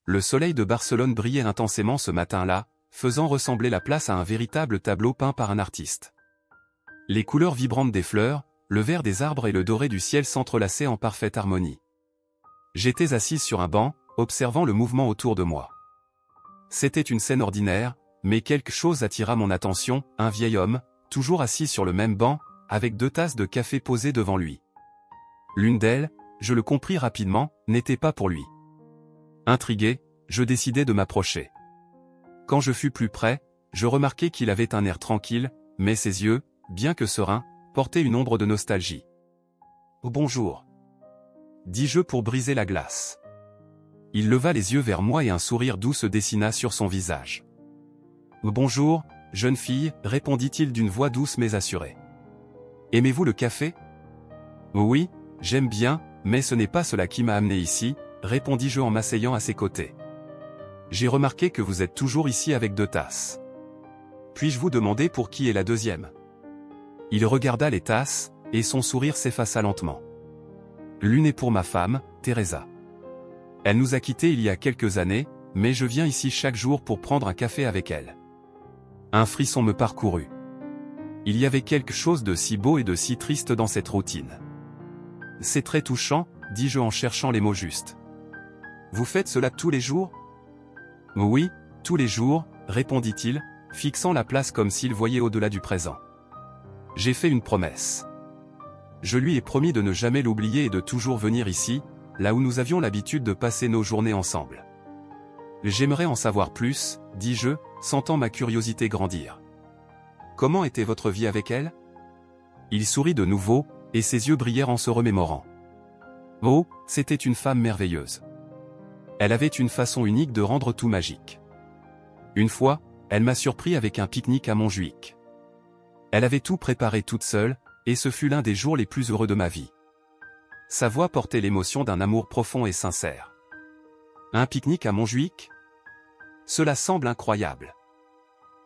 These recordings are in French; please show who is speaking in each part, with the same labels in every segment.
Speaker 1: le soleil de Barcelone brillait intensément ce matin-là, faisant ressembler la place à un véritable tableau peint par un artiste. Les couleurs vibrantes des fleurs, le vert des arbres et le doré du ciel s'entrelaçaient en parfaite harmonie. J'étais assise sur un banc, observant le mouvement autour de moi. C'était une scène ordinaire, mais quelque chose attira mon attention, un vieil homme, toujours assis sur le même banc, avec 2 tasses de café posées devant lui. L'une d'elles, je le compris rapidement, n'était pas pour lui. Intrigué, je décidai de m'approcher. Quand je fus plus près, je remarquai qu'il avait un air tranquille, mais ses yeux, bien que sereins, portaient une ombre de nostalgie. « Oh bonjour !» dis-je pour briser la glace. Il leva les yeux vers moi et un sourire doux se dessina sur son visage. « Oh bonjour, jeune fille » répondit-il d'une voix douce mais assurée. « Aimez-vous le café ?»« Oh oui, j'aime bien, mais ce n'est pas cela qui m'a amené ici » répondis-je en m'asseyant à ses côtés. « J'ai remarqué que vous êtes toujours ici avec 2 tasses. Puis-je vous demander pour qui est la deuxième ?» Il regarda les tasses, et son sourire s'effaça lentement. « L'une est pour ma femme, Teresa. Elle nous a quittés il y a quelques années, mais je viens ici chaque jour pour prendre un café avec elle. » Un frisson me parcourut. Il y avait quelque chose de si beau et de si triste dans cette routine. « C'est très touchant, » dis-je en cherchant les mots justes. « Vous faites cela tous les jours ?»« Oui, tous les jours, » répondit-il, fixant la place comme s'il voyait au-delà du présent. J'ai fait une promesse. Je lui ai promis de ne jamais l'oublier et de toujours venir ici, là où nous avions l'habitude de passer nos journées ensemble. J'aimerais en savoir plus, dis-je, sentant ma curiosité grandir. Comment était votre vie avec elle? Il sourit de nouveau, et ses yeux brillèrent en se remémorant. Oh, c'était une femme merveilleuse. Elle avait une façon unique de rendre tout magique. Une fois, elle m'a surpris avec un pique-nique à Montjuïc. Elle avait tout préparé toute seule, et ce fut l'un des jours les plus heureux de ma vie. Sa voix portait l'émotion d'un amour profond et sincère. Un pique-nique à Montjuïc? Cela semble incroyable.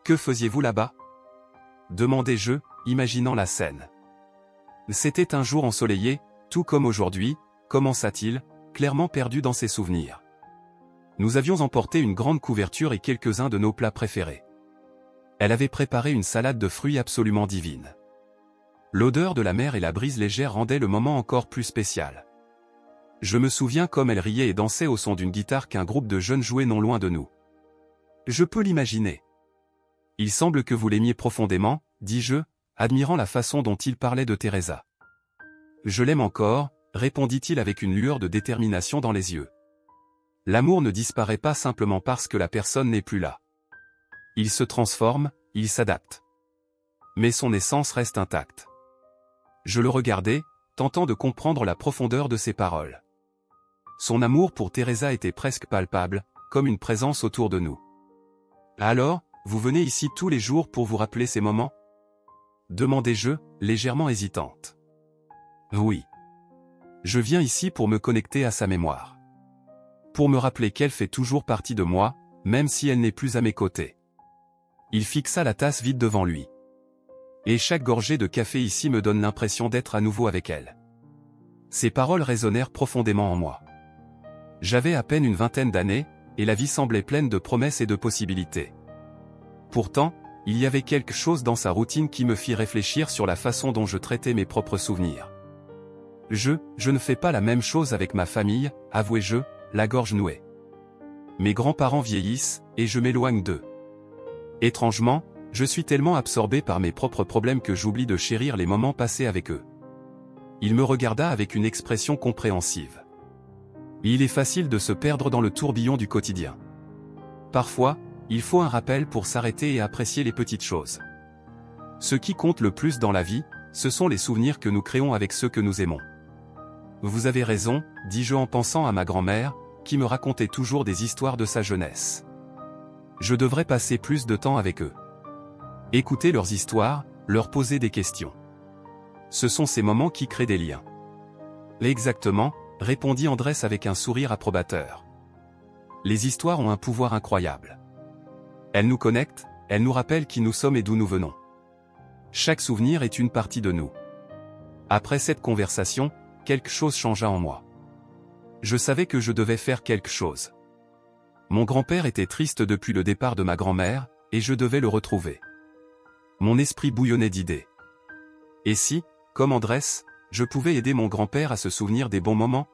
Speaker 1: Que faisiez-vous là-bas? Demandai-je, imaginant la scène. C'était un jour ensoleillé, tout comme aujourd'hui, commença-t-il, clairement perdu dans ses souvenirs. Nous avions emporté une grande couverture et quelques-uns de nos plats préférés. Elle avait préparé une salade de fruits absolument divine. L'odeur de la mer et la brise légère rendaient le moment encore plus spécial. Je me souviens comme elle riait et dansait au son d'une guitare qu'un groupe de jeunes jouait non loin de nous. Je peux l'imaginer. Il semble que vous l'aimiez profondément, dis-je, admirant la façon dont il parlait de Teresa. Je l'aime encore, répondit-il avec une lueur de détermination dans les yeux. L'amour ne disparaît pas simplement parce que la personne n'est plus là. Il se transforme, il s'adapte. Mais son essence reste intacte. Je le regardais, tentant de comprendre la profondeur de ses paroles. Son amour pour Teresa était presque palpable, comme une présence autour de nous. Alors, vous venez ici tous les jours pour vous rappeler ces moments? Demandai-je, légèrement hésitante. Oui. Je viens ici pour me connecter à sa mémoire. Pour me rappeler qu'elle fait toujours partie de moi, même si elle n'est plus à mes côtés. Il fixa la tasse vide devant lui. Et chaque gorgée de café ici me donne l'impression d'être à nouveau avec elle. Ces paroles résonnèrent profondément en moi. J'avais à peine une vingtaine d'années, et la vie semblait pleine de promesses et de possibilités. Pourtant, il y avait quelque chose dans sa routine qui me fit réfléchir sur la façon dont je traitais mes propres souvenirs. Je ne fais pas la même chose avec ma famille, avouai-je, la gorge nouée. Mes grands-parents vieillissent, et je m'éloigne d'eux. Étrangement, je suis tellement absorbé par mes propres problèmes que j'oublie de chérir les moments passés avec eux. Il me regarda avec une expression compréhensive. Il est facile de se perdre dans le tourbillon du quotidien. Parfois, il faut un rappel pour s'arrêter et apprécier les petites choses. Ce qui compte le plus dans la vie, ce sont les souvenirs que nous créons avec ceux que nous aimons. Vous avez raison, dis-je en pensant à ma grand-mère, qui me racontait toujours des histoires de sa jeunesse. Je devrais passer plus de temps avec eux. Écouter leurs histoires, leur poser des questions. Ce sont ces moments qui créent des liens. Exactement, répondit Andrés avec un sourire approbateur. Les histoires ont un pouvoir incroyable. Elles nous connectent, elles nous rappellent qui nous sommes et d'où nous venons. Chaque souvenir est une partie de nous. Après cette conversation, quelque chose changea en moi. Je savais que je devais faire quelque chose. Mon grand-père était triste depuis le départ de ma grand-mère, et je devais le retrouver. Mon esprit bouillonnait d'idées. Et si, comme Andrés, je pouvais aider mon grand-père à se souvenir des bons moments?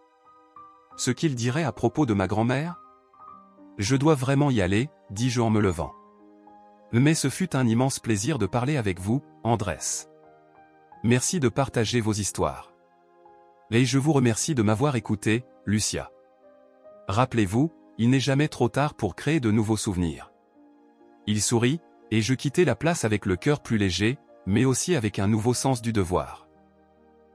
Speaker 1: Ce qu'il dirait à propos de ma grand-mère? Je dois vraiment y aller, dis-je en me levant. Mais ce fut un immense plaisir de parler avec vous, Andrés. Merci de partager vos histoires. Et je vous remercie de m'avoir écouté, Lucia. Rappelez-vous, il n'est jamais trop tard pour créer de nouveaux souvenirs. Il sourit, et je quittai la place avec le cœur plus léger, mais aussi avec un nouveau sens du devoir.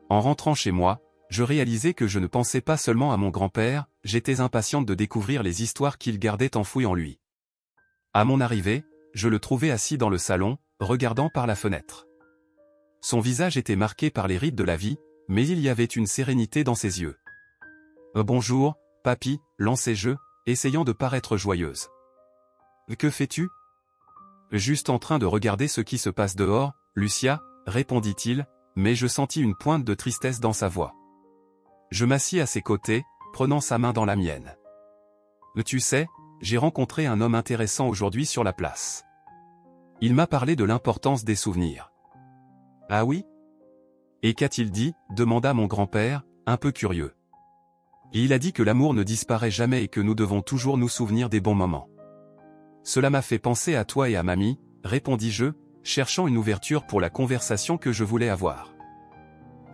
Speaker 1: En rentrant chez moi, je réalisai que je ne pensais pas seulement à mon grand-père, j'étais impatiente de découvrir les histoires qu'il gardait enfouies en lui. À mon arrivée, je le trouvai assis dans le salon, regardant par la fenêtre. Son visage était marqué par les rides de la vie, mais il y avait une sérénité dans ses yeux. « Bonjour, papy » lançai-je, essayant de paraître joyeuse. « Que fais-tu » ? Juste en train de regarder ce qui se passe dehors, Lucia, répondit-il, mais je sentis une pointe de tristesse dans sa voix. Je m'assis à ses côtés, prenant sa main dans la mienne. Tu sais, j'ai rencontré un homme intéressant aujourd'hui sur la place. Il m'a parlé de l'importance des souvenirs. Ah oui? Et qu'a-t-il dit? Demanda mon grand-père, un peu curieux. Il a dit que l'amour ne disparaît jamais et que nous devons toujours nous souvenir des bons moments. Cela m'a fait penser à toi et à mamie, répondis-je, cherchant une ouverture pour la conversation que je voulais avoir.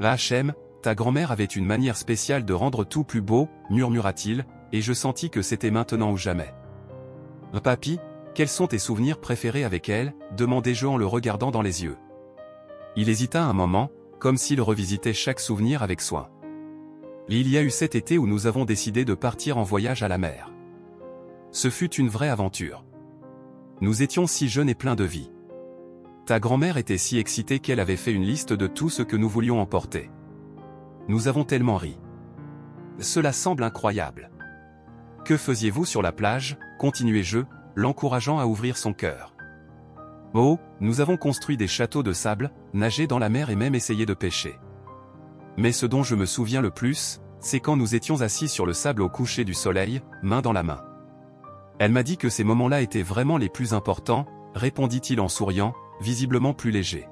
Speaker 1: Hachem, ta grand-mère avait une manière spéciale de rendre tout plus beau, murmura-t-il, et je sentis que c'était maintenant ou jamais. Papy, quels sont tes souvenirs préférés avec elle? Demandai-je en le regardant dans les yeux. Il hésita un moment, comme s'il revisitait chaque souvenir avec soin. Il y a eu cet été où nous avons décidé de partir en voyage à la mer. Ce fut une vraie aventure. Nous étions si jeunes et pleins de vie. Ta grand-mère était si excitée qu'elle avait fait une liste de tout ce que nous voulions emporter. Nous avons tellement ri. Cela semble incroyable. Que faisiez-vous sur la plage? Continuai-je, l'encourageant à ouvrir son cœur. Oh, nous avons construit des châteaux de sable, nagé dans la mer et même essayé de pêcher. Mais ce dont je me souviens le plus, c'est quand nous étions assis sur le sable au coucher du soleil, main dans la main. Elle m'a dit que ces moments-là étaient vraiment les plus importants, répondit-il en souriant, visiblement plus léger.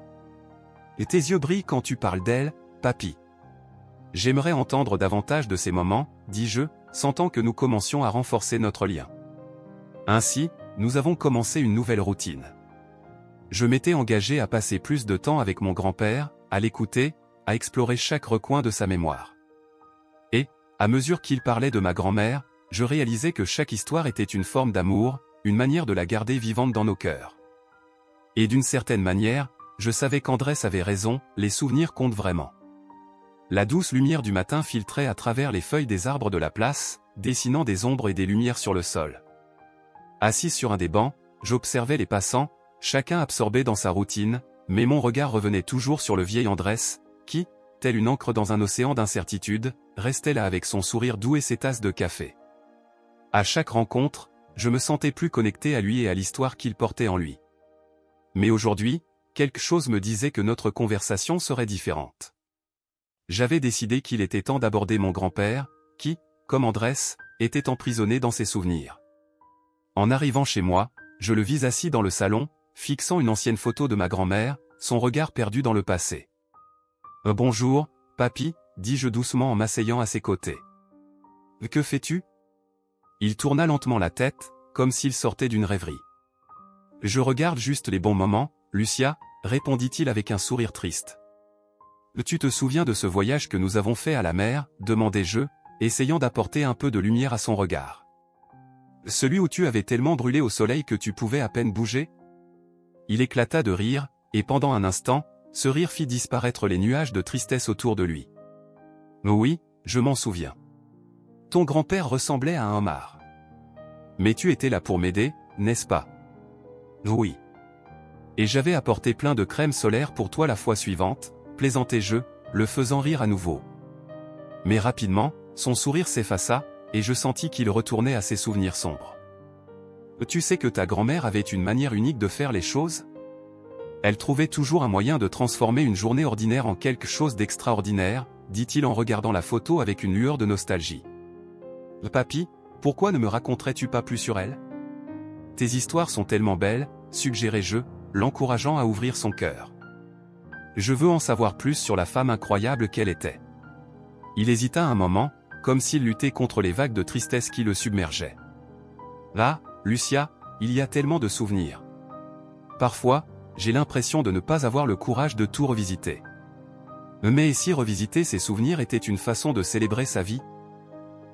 Speaker 1: Et tes yeux brillent quand tu parles d'elle, papy. J'aimerais entendre davantage de ces moments, dis-je, sentant que nous commencions à renforcer notre lien. Ainsi, nous avons commencé une nouvelle routine. Je m'étais engagé à passer plus de temps avec mon grand-père, à l'écouter, à explorer chaque recoin de sa mémoire. Et, à mesure qu'il parlait de ma grand-mère, je réalisais que chaque histoire était une forme d'amour, une manière de la garder vivante dans nos cœurs. Et d'une certaine manière, je savais qu'Andrés avait raison, les souvenirs comptent vraiment. La douce lumière du matin filtrait à travers les feuilles des arbres de la place, dessinant des ombres et des lumières sur le sol. Assis sur un des bancs, j'observais les passants, chacun absorbé dans sa routine, mais mon regard revenait toujours sur le vieil Andrés, qui, tel une encre dans un océan d'incertitude, restait là avec son sourire doux et ses tasses de café. À chaque rencontre, je me sentais plus connecté à lui et à l'histoire qu'il portait en lui. Mais aujourd'hui, quelque chose me disait que notre conversation serait différente. J'avais décidé qu'il était temps d'aborder mon grand-père, qui, comme Andrés, était emprisonné dans ses souvenirs. En arrivant chez moi, je le vis assis dans le salon, fixant une ancienne photo de ma grand-mère, son regard perdu dans le passé. « Bonjour, papy » dis-je doucement en m'asseyant à ses côtés. « Que fais-tu » Il tourna lentement la tête, comme s'il sortait d'une rêverie. « Je regarde juste les bons moments, Lucia » répondit-il avec un sourire triste. « Tu te souviens de ce voyage que nous avons fait à la mer » demandai-je, essayant d'apporter un peu de lumière à son regard. « Celui où tu avais tellement brûlé au soleil que tu pouvais à peine bouger » Il éclata de rire, et pendant un instant, ce rire fit disparaître les nuages de tristesse autour de lui. « Oui, je m'en souviens. Ton grand-père ressemblait à un homard. Mais tu étais là pour m'aider, n'est-ce pas? » Oui. Et j'avais apporté plein de crème solaire pour toi la fois suivante, plaisantai-je, le faisant rire à nouveau. Mais rapidement, son sourire s'effaça, et je sentis qu'il retournait à ses souvenirs sombres. Tu sais que ta grand-mère avait une manière unique de faire les choses? Elle trouvait toujours un moyen de transformer une journée ordinaire en quelque chose d'extraordinaire, dit-il en regardant la photo avec une lueur de nostalgie. Papy, Pourquoi ne me raconterais-tu pas plus sur elle? Tes histoires sont tellement belles, suggérai-je, l'encourageant à ouvrir son cœur. Je veux en savoir plus sur la femme incroyable qu'elle était. Il hésita un moment, comme s'il luttait contre les vagues de tristesse qui le submergeaient. Là, Lucia, il y a tellement de souvenirs. Parfois, j'ai l'impression de ne pas avoir le courage de tout revisiter. Mais et si revisiter ses souvenirs était une façon de célébrer sa vie?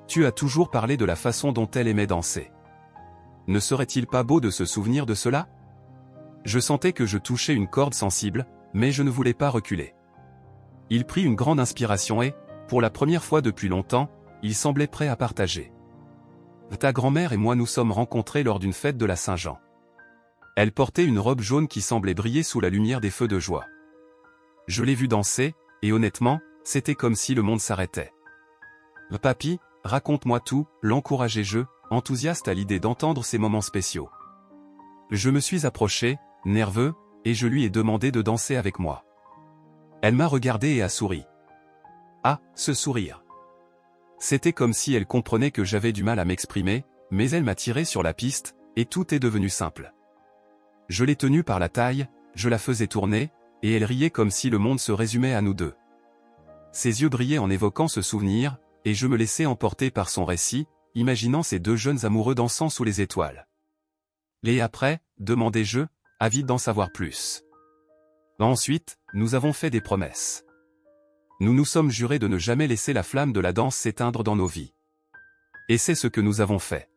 Speaker 1: Tu as toujours parlé de la façon dont elle aimait danser. Ne serait-il pas beau de se souvenir de cela? Je sentais que je touchais une corde sensible, mais je ne voulais pas reculer. Il prit une grande inspiration et, pour la première fois depuis longtemps, il semblait prêt à partager. Ta grand-mère et moi nous sommes rencontrés lors d'une fête de la Saint-Jean. Elle portait une robe jaune qui semblait briller sous la lumière des feux de joie. Je l'ai vue danser, et honnêtement, c'était comme si le monde s'arrêtait. Papy, raconte-moi tout, l'encourageai-je, enthousiaste à l'idée d'entendre ces moments spéciaux. Je me suis approché, nerveux, et je lui ai demandé de danser avec moi. Elle m'a regardé et a souri. Ah, ce sourire. C'était comme si elle comprenait que j'avais du mal à m'exprimer, mais elle m'a tiré sur la piste, et tout est devenu simple. Je l'ai tenue par la taille, je la faisais tourner, et elle riait comme si le monde se résumait à nous deux. Ses yeux brillaient en évoquant ce souvenir, et je me laissais emporter par son récit, imaginant ces deux jeunes amoureux dansant sous les étoiles. Et après, demandai-je, avide d'en savoir plus. Ensuite, nous avons fait des promesses. Nous nous sommes jurés de ne jamais laisser la flamme de la danse s'éteindre dans nos vies. Et c'est ce que nous avons fait.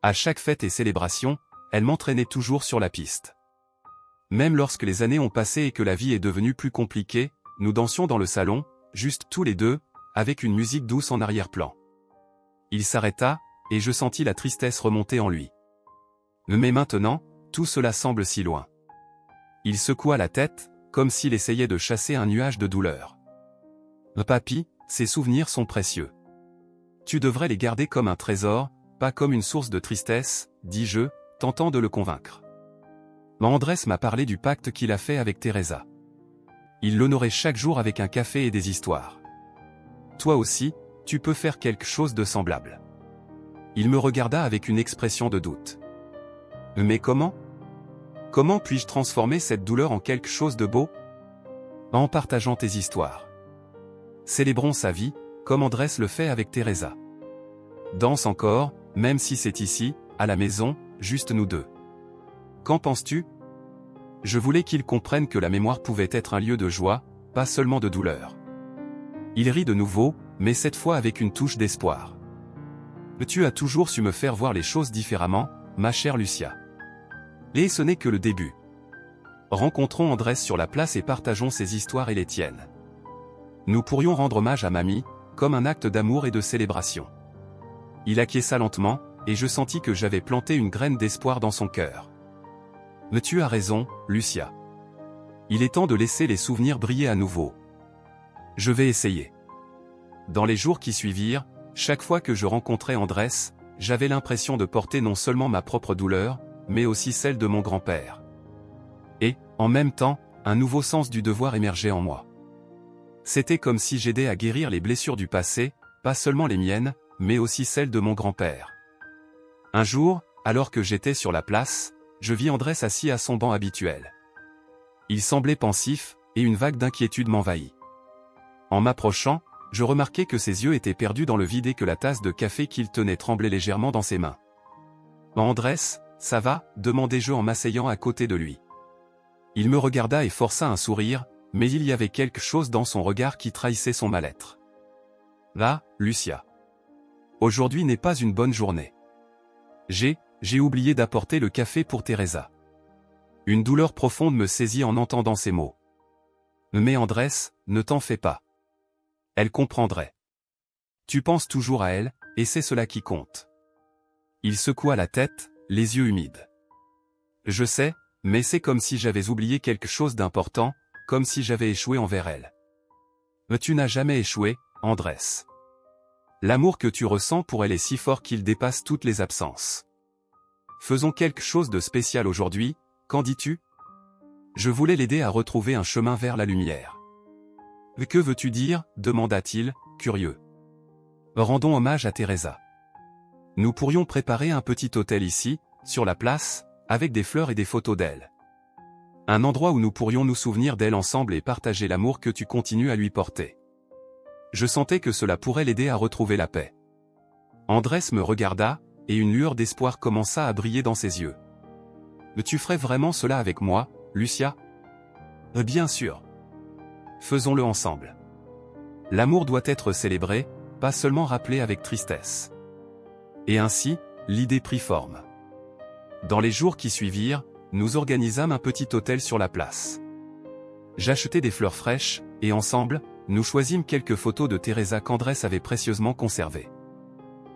Speaker 1: À chaque fête et célébration, elle m'entraînait toujours sur la piste. Même lorsque les années ont passé et que la vie est devenue plus compliquée, nous dansions dans le salon, juste tous les deux, avec une musique douce en arrière-plan. Il s'arrêta, et je sentis la tristesse remonter en lui. Mais maintenant, tout cela semble si loin. Il secoua la tête, comme s'il essayait de chasser un nuage de douleur. Papy, ces souvenirs sont précieux. Tu devrais les garder comme un trésor, pas comme une source de tristesse, dis-je, tentant de le convaincre. Andrés m'a parlé du pacte qu'il a fait avec Teresa. Il l'honorait chaque jour avec un café et des histoires. Toi aussi, tu peux faire quelque chose de semblable. Il me regarda avec une expression de doute. Mais comment? Comment puis-je transformer cette douleur en quelque chose de beau? En partageant tes histoires. Célébrons sa vie, comme Andrés le fait avec Teresa. Danse encore, même si c'est ici, à la maison, juste nous deux. Qu'en penses-tu? Je voulais qu'il comprenne que la mémoire pouvait être un lieu de joie, pas seulement de douleur. Il rit de nouveau, mais cette fois avec une touche d'espoir. Tu as toujours su me faire voir les choses différemment, ma chère Lucia. Et ce n'est que le début. Rencontrons Andrés sur la place et partageons ses histoires et les tiennes. Nous pourrions rendre hommage à mamie, comme un acte d'amour et de célébration. Il acquiesça lentement, et je sentis que j'avais planté une graine d'espoir dans son cœur. Mais tu as raison, Lucia. Il est temps de laisser les souvenirs briller à nouveau. Je vais essayer. Dans les jours qui suivirent, chaque fois que je rencontrais Andrés, j'avais l'impression de porter non seulement ma propre douleur, mais aussi celle de mon grand-père. Et, en même temps, un nouveau sens du devoir émergeait en moi. C'était comme si j'aidais à guérir les blessures du passé, pas seulement les miennes, mais aussi celles de mon grand-père. Un jour, alors que j'étais sur la place, je vis Andrés assis à son banc habituel. Il semblait pensif, et une vague d'inquiétude m'envahit. En m'approchant, je remarquai que ses yeux étaient perdus dans le vide et que la tasse de café qu'il tenait tremblait légèrement dans ses mains. « Andrés, ça va ?» demandai-je en m'asseyant à côté de lui. Il me regarda et força un sourire, mais il y avait quelque chose dans son regard qui trahissait son mal-être. « Là, Lucia. Aujourd'hui n'est pas une bonne journée. J'ai oublié d'apporter le café pour Teresa. » Une douleur profonde me saisit en entendant ces mots. « Mais Andrés, ne t'en fais pas. Elle comprendrait. Tu penses toujours à elle, et c'est cela qui compte. » Il secoua la tête, les yeux humides. « Je sais, mais c'est comme si j'avais oublié quelque chose d'important, comme si j'avais échoué envers elle. » Mais tu n'as jamais échoué, Andrés. L'amour que tu ressens pour elle est si fort qu'il dépasse toutes les absences. Faisons quelque chose de spécial aujourd'hui, qu'en dis-tu? Je voulais l'aider à retrouver un chemin vers la lumière. « Que veux-tu dire ?» demanda-t-il, curieux. « Rendons hommage à Teresa. Nous pourrions préparer un petit hôtel ici, sur la place, avec des fleurs et des photos d'elle. Un endroit où nous pourrions nous souvenir d'elle ensemble et partager l'amour que tu continues à lui porter. Je sentais que cela pourrait l'aider à retrouver la paix. Andrés me regarda, et une lueur d'espoir commença à briller dans ses yeux. « Tu ferais vraiment cela avec moi, Lucia ?» « Bien sûr. Faisons-le ensemble. L'amour doit être célébré, pas seulement rappelé avec tristesse. » Et ainsi, l'idée prit forme. Dans les jours qui suivirent, nous organisâmes un petit hôtel sur la place. J'achetai des fleurs fraîches, et ensemble, nous choisîmes quelques photos de Teresa qu'Andrés avait précieusement conservées.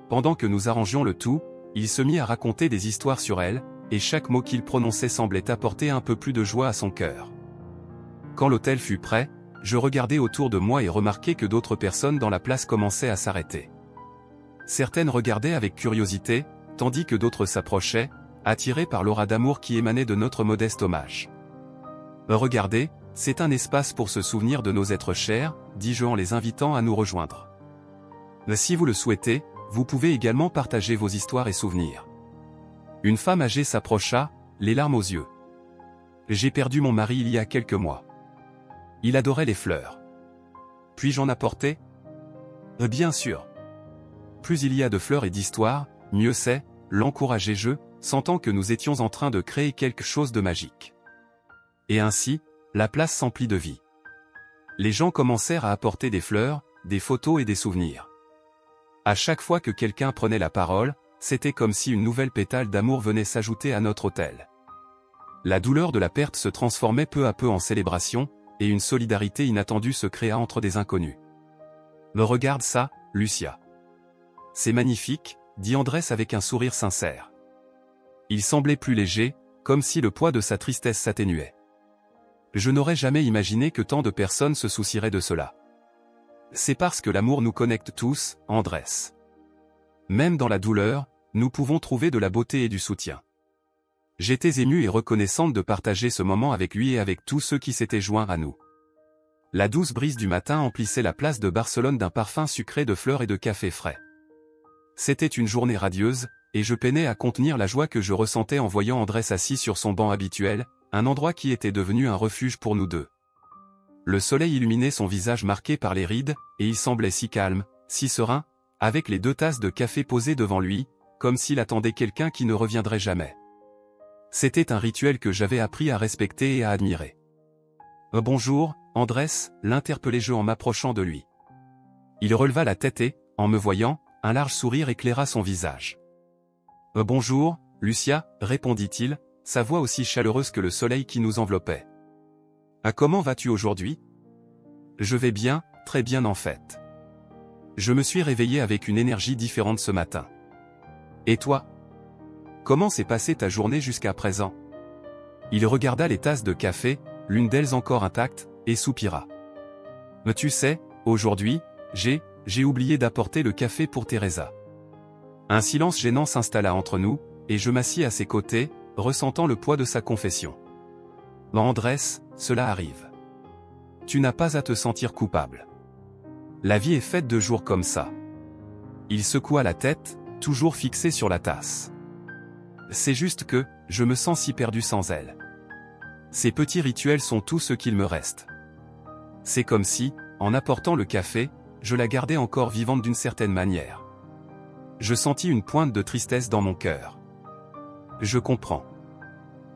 Speaker 1: Pendant que nous arrangions le tout, il se mit à raconter des histoires sur elle, et chaque mot qu'il prononçait semblait apporter un peu plus de joie à son cœur. Quand l'hôtel fut prêt, je regardai autour de moi et remarquai que d'autres personnes dans la place commençaient à s'arrêter. Certaines regardaient avec curiosité, tandis que d'autres s'approchaient, attirées par l'aura d'amour qui émanait de notre modeste hommage. « Regardez, c'est un espace pour se souvenir de nos êtres chers, dis-je en les invitant à nous rejoindre. Si vous le souhaitez, vous pouvez également partager vos histoires et souvenirs. » Une femme âgée s'approcha, les larmes aux yeux. « J'ai perdu mon mari il y a quelques mois. Il adorait les fleurs. Puis-je en apporter ? » Bien sûr. Plus il y a de fleurs et d'histoires, mieux c'est, l'encourageai-je, sentant que nous étions en train de créer quelque chose de magique. Et ainsi, la place s'emplit de vie. Les gens commencèrent à apporter des fleurs, des photos et des souvenirs. À chaque fois que quelqu'un prenait la parole, c'était comme si une nouvelle pétale d'amour venait s'ajouter à notre autel. La douleur de la perte se transformait peu à peu en célébration, et une solidarité inattendue se créa entre des inconnus. « Me regarde ça, Lucia. C'est magnifique, » dit Andrés avec un sourire sincère. Il semblait plus léger, comme si le poids de sa tristesse s'atténuait. Je n'aurais jamais imaginé que tant de personnes se soucieraient de cela. C'est parce que l'amour nous connecte tous, Andrés. Même dans la douleur, nous pouvons trouver de la beauté et du soutien. J'étais émue et reconnaissante de partager ce moment avec lui et avec tous ceux qui s'étaient joints à nous. La douce brise du matin emplissait la place de Barcelone d'un parfum sucré de fleurs et de café frais. C'était une journée radieuse, et je peinais à contenir la joie que je ressentais en voyant Andrés assis sur son banc habituel, un endroit qui était devenu un refuge pour nous deux. Le soleil illuminait son visage marqué par les rides, et il semblait si calme, si serein, avec les 2 tasses de café posées devant lui, comme s'il attendait quelqu'un qui ne reviendrait jamais. C'était un rituel que j'avais appris à respecter et à admirer. « Bonjour, Andrés » l'interpellai-je en m'approchant de lui. Il releva la tête et, en me voyant, un large sourire éclaira son visage. « Bonjour, Lucia » répondit-il, sa voix aussi chaleureuse que le soleil qui nous enveloppait. « Comment vas-tu aujourd'hui ? » Je vais bien, très bien en fait. Je me suis réveillé avec une énergie différente ce matin. Et toi ? Comment s'est passée ta journée jusqu'à présent ? Il regarda les tasses de café, l'une d'elles encore intacte, et soupira. Tu sais, aujourd'hui, j'ai oublié d'apporter le café pour Teresa. Un silence gênant s'installa entre nous, et je m'assis à ses côtés, ressentant le poids de sa confession. Andrés, cela arrive. Tu n'as pas à te sentir coupable. La vie est faite de jours comme ça. Il secoua la tête, toujours fixé sur la tasse. C'est juste que, je me sens si perdu sans elle. Ces petits rituels sont tout ce qu'il me reste. C'est comme si, en apportant le café, je la gardais encore vivante d'une certaine manière. Je sentis une pointe de tristesse dans mon cœur. Je comprends.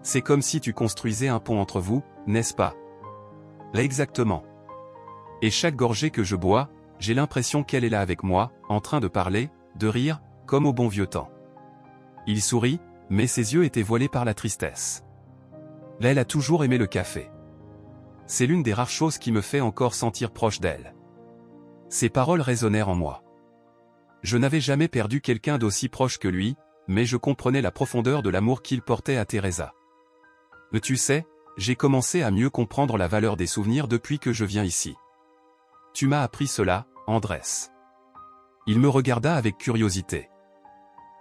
Speaker 1: C'est comme si tu construisais un pont entre vous, n'est-ce pas? Exactement. Et chaque gorgée que je bois, j'ai l'impression qu'elle est là avec moi, en train de parler, de rire, comme au bon vieux temps. Il sourit, mais ses yeux étaient voilés par la tristesse. Elle a toujours aimé le café. C'est l'une des rares choses qui me fait encore sentir proche d'elle. Ses paroles résonnèrent en moi. Je n'avais jamais perdu quelqu'un d'aussi proche que lui, mais je comprenais la profondeur de l'amour qu'il portait à Teresa. Mais tu sais, j'ai commencé à mieux comprendre la valeur des souvenirs depuis que je viens ici. Tu m'as appris cela, Andrés. Il me regarda avec curiosité.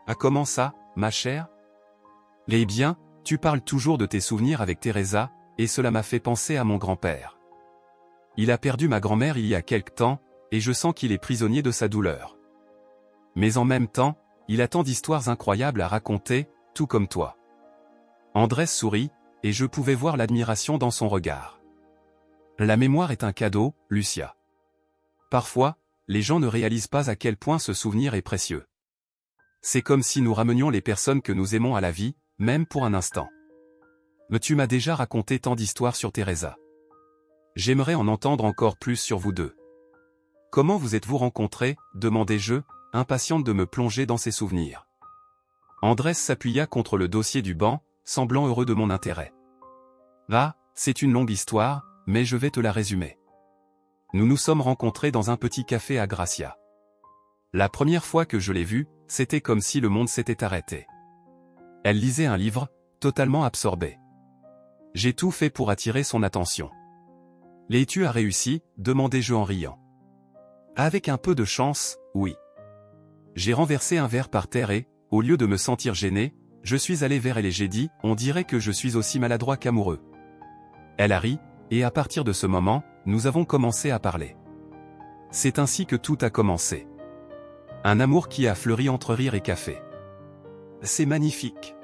Speaker 1: Ah, comment ça, ma chère? Eh bien, tu parles toujours de tes souvenirs avec Teresa, et cela m'a fait penser à mon grand-père. Il a perdu ma grand-mère il y a quelque temps, et je sens qu'il est prisonnier de sa douleur. Mais en même temps, il a tant d'histoires incroyables à raconter, tout comme toi. Andrés sourit, et je pouvais voir l'admiration dans son regard. La mémoire est un cadeau, Lucia. Parfois, les gens ne réalisent pas à quel point ce souvenir est précieux. C'est comme si nous ramenions les personnes que nous aimons à la vie, même pour un instant. Mais tu m'as déjà raconté tant d'histoires sur Teresa. J'aimerais en entendre encore plus sur vous deux. Comment vous êtes-vous rencontrés, demandai-je, impatiente de me plonger dans ses souvenirs. Andrés s'appuya contre le dossier du banc, semblant heureux de mon intérêt. Ah, c'est une longue histoire, mais je vais te la résumer. Nous nous sommes rencontrés dans un petit café à Gracia. La première fois que je l'ai vue, c'était comme si le monde s'était arrêté. Elle lisait un livre, totalement absorbée. J'ai tout fait pour attirer son attention. L'as-tu réussi, demandai-je en riant. Avec un peu de chance, oui. J'ai renversé un verre par terre et, au lieu de me sentir gêné, je suis allé vers elle et j'ai dit, on dirait que je suis aussi maladroit qu'amoureux. Elle a ri, et à partir de ce moment, nous avons commencé à parler. C'est ainsi que tout a commencé. Un amour qui a fleuri entre rire et café. C'est magnifique.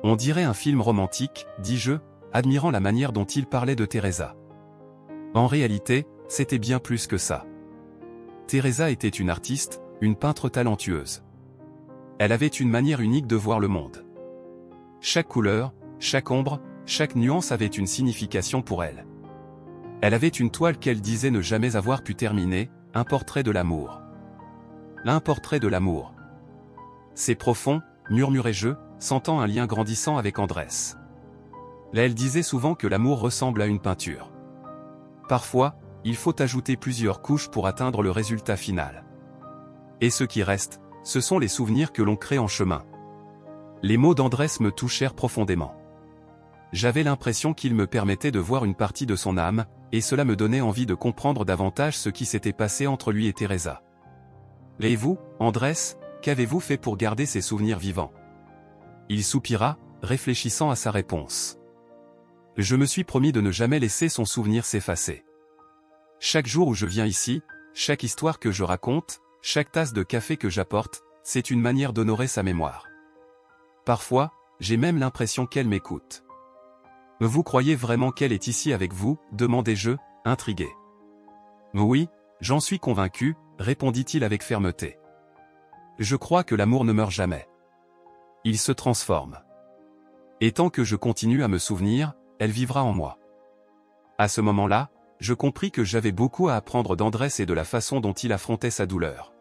Speaker 1: On dirait un film romantique, dis-je, admirant la manière dont il parlait de Teresa. En réalité, c'était bien plus que ça. Teresa était une artiste, une peintre talentueuse. Elle avait une manière unique de voir le monde. Chaque couleur, chaque ombre, chaque nuance avait une signification pour elle. Elle avait une toile qu'elle disait ne jamais avoir pu terminer, un portrait de l'amour. Un portrait de l'amour. C'est profond, murmurai-je, sentant un lien grandissant avec Andrés. Là, elle disait souvent que l'amour ressemble à une peinture. Parfois, il faut ajouter plusieurs couches pour atteindre le résultat final. Et ce qui reste, ce sont les souvenirs que l'on crée en chemin. Les mots d'Andrés me touchèrent profondément. J'avais l'impression qu'il me permettait de voir une partie de son âme, et cela me donnait envie de comprendre davantage ce qui s'était passé entre lui et Teresa. Et vous, Andrés, qu'avez-vous fait pour garder ces souvenirs vivants? Il soupira, réfléchissant à sa réponse. Je me suis promis de ne jamais laisser son souvenir s'effacer. Chaque jour où je viens ici, chaque histoire que je raconte, chaque tasse de café que j'apporte, c'est une manière d'honorer sa mémoire. Parfois, j'ai même l'impression qu'elle m'écoute. Vous croyez vraiment qu'elle est ici avec vous, demandai-je, intrigué. Oui, j'en suis convaincu, répondit-il avec fermeté. Je crois que l'amour ne meurt jamais. Il se transforme. Et tant que je continue à me souvenir, elle vivra en moi. À ce moment-là, je compris que j'avais beaucoup à apprendre d'Andrés et de la façon dont il affrontait sa douleur.